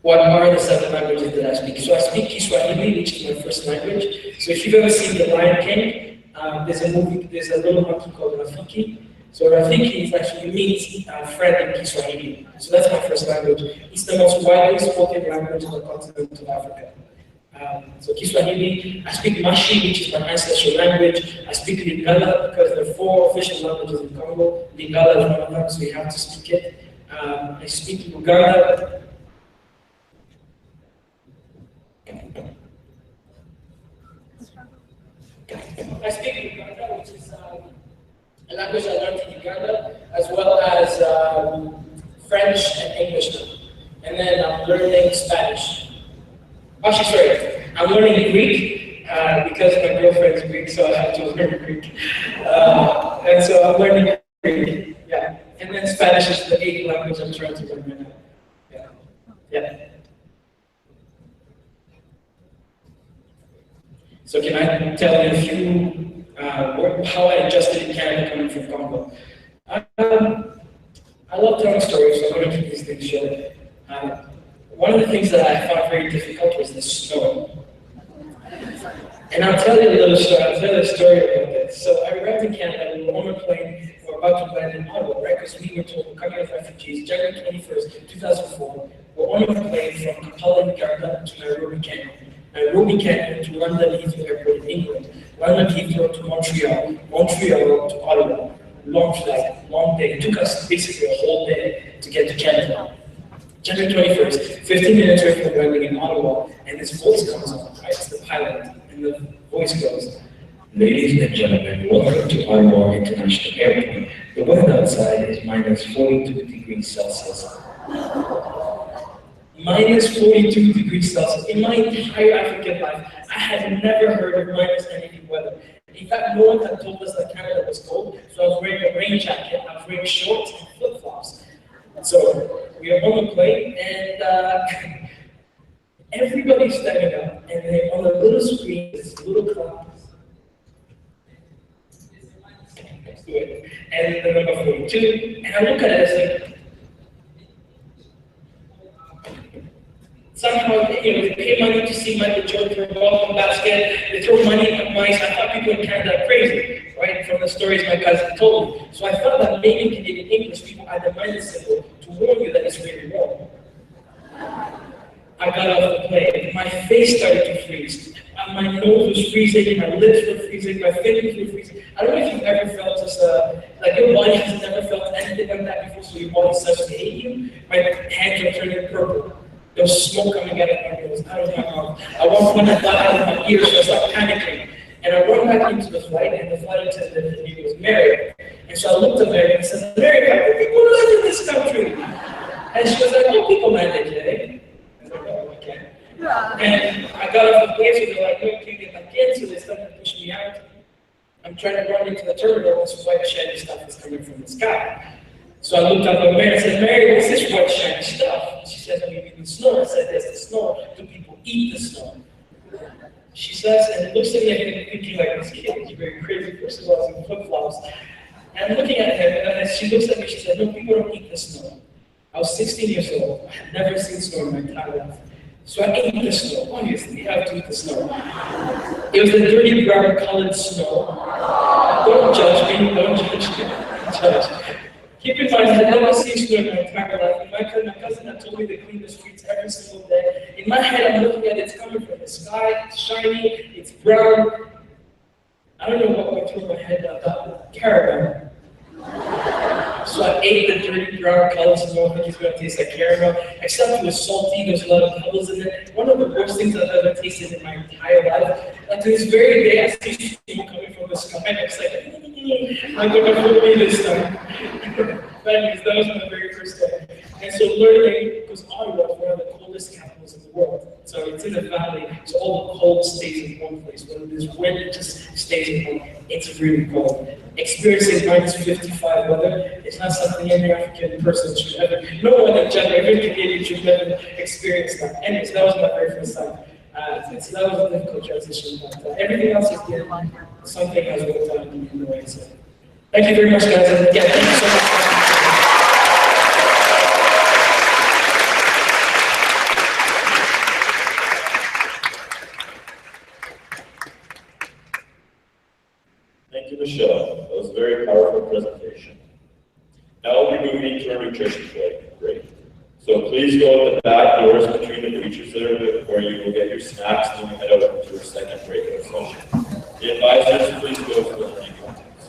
What are the 7 languages that I speak? So I speak Kiswahili, which is my first language. So if you've ever seen The Lion King, there's a little monkey called Rafiki. So Rafiki is actually means friend in Kiswahili. So that's my first language. It's the most widely spoken language on the continent of Africa. So Kiswahili, I speak Mashi, which is my ancestral language. I speak Lingala because there are 4 official languages in Congo. Lingala is one of them, so you have to speak it. I speak Luganda. I speak Luganda, which is a language I learned in Uganda, as well as French and English. And then I'm learning Spanish. Actually, sorry, I'm learning Greek because my girlfriend's Greek, so I have to learn Greek. And so I'm learning Greek, yeah. And then Spanish is the 8th language I'm trying to learn right now. Yeah. Yeah. So can I tell you a few, how I adjusted in Canada coming from Congo? I love telling stories, so I'm going to keep these things short. One of the things that I found very difficult was the snow. And I'll tell you a little story, about this. So I arrived in Canada, we were on a plane, we were about to land in Ottawa, right? Because we were told we're coming as refugees, January 21st, 2004. We're on a plane from Kampala, Uganda to Nairobi, Kenya. Nairobi, Kenya to London Heathrow Airport in England. London Heathrow to Montreal, Montreal to Ottawa. Long flight, long day. It took us basically a whole day to get to Canada. January 21st, 15 minutes away from landing in Ottawa, and this voice comes on, right? It's the pilot, and the voice goes, "Ladies and gentlemen, welcome to Ottawa International Airport. The weather outside is minus 42 degrees Celsius." Minus 42 degrees Celsius. In my entire African life, I had never heard of minus anything weather. In fact, no one had told us that Canada was cold, so I was wearing a rain jacket, I was wearing shorts and flip-flops. So we are on the plane, and everybody's standing up, and then on the little screen, this little cloud. and the number 42, and I look at it as like, somehow, they pay money to see Michael Jordan golf and basket, they throw money at mice. I thought people in Canada are crazy, right, from the stories my cousin told me. So I thought that maybe in Canadian English, people had the mind symbol to warn you that it's really wrong. I got off the plane, my face started to freeze. My nose was freezing, my lips were freezing, my fingers were freezing. I don't know if you've ever felt this, like your body has never felt anything like that before, so your body starts to hate you. My hands are turning purple. There was smoke coming out of my nose, out of my mouth. At one point I got out of my ears, so I started panicking. And I run back into the flight, and the flight attendant, her name was Mary. And so I looked at Mary and said, Mary, how do people live in this country? And she was like, oh, people manage it, eh? I was like, oh, okay. And I got off the plane, so they're like, no, you can't get back in, so they started to push me out. I'm trying to run into the terminal, this white shiny stuff is coming from the sky. So I looked up at Mary and said, Mary, what's this white shiny stuff? She said, we mean the snow. I said, there's the snow. Do people eat the snow? She says, and looks at me and thinking like, this kid is very crazy. First of all, I was in flip-flops. And I'm looking at him, and as she looks at me, she said, no, people don't eat the snow. I was 16 years old. I had never seen snow in my entire life. So I ate the snow. Obviously, you have to eat the snow. It was the dirty brown colored snow. Don't judge me, don't judge me, don't judge. Keep in mind, I had never seen snow in my entire life. My cousin had told me to clean the streets every single day. In my head, I'm looking at it, it's coming from the sky, it's shiny, it's brown. I don't know what went through my head about caramel. So I ate the dirty brown colored snow. I think it's going to taste like caramel. Except it was salty, there's a lot of pebbles in it. One of the worst things I've ever tasted in my entire life. And to this very day, I see snow coming from the sky. And it's like, I'm going to fool me this time. But anyways, that was my very first day. And so learning, because Ottawa is one of the coldest capitals in the world. So it's in the valley, so all the cold stays in one place. When there's wind, it just stays in one. It's really cold. Experiencing minus 55 weather is not something any African person should ever, no one in general, every Canadian should never experience that. Anyways, that was my very first time. So that was a difficult transition, but everything else is good. Something has worked out in the way. So thank you very much, guys. And again, thank you so much. Thank you, Michelle. That was a very powerful presentation. Now we'll be moving to our nutrition break. So please go at the back doors between the bleachers there where you will get your snacks and then head out to our second breakout session. The advisors, please go to the learning contents.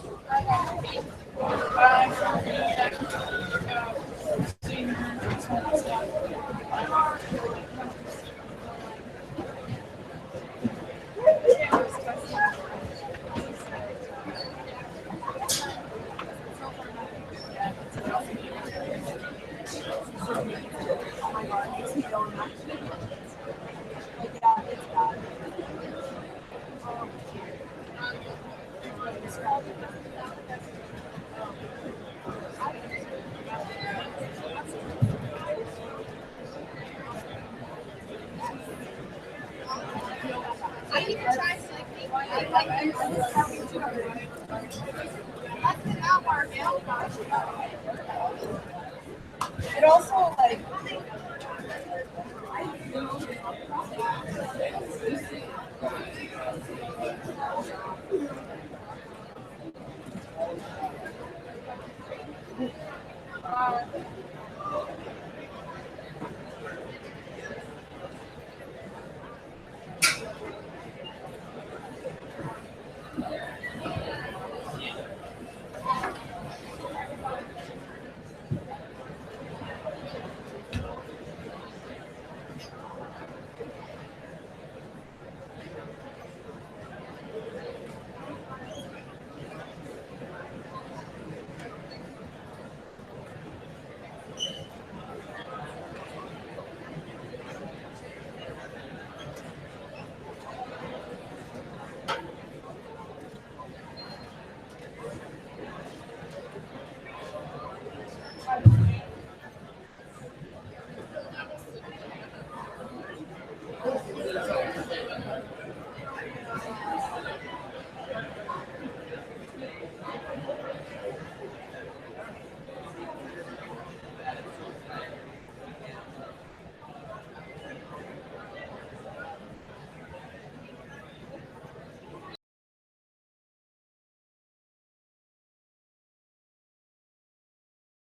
It also like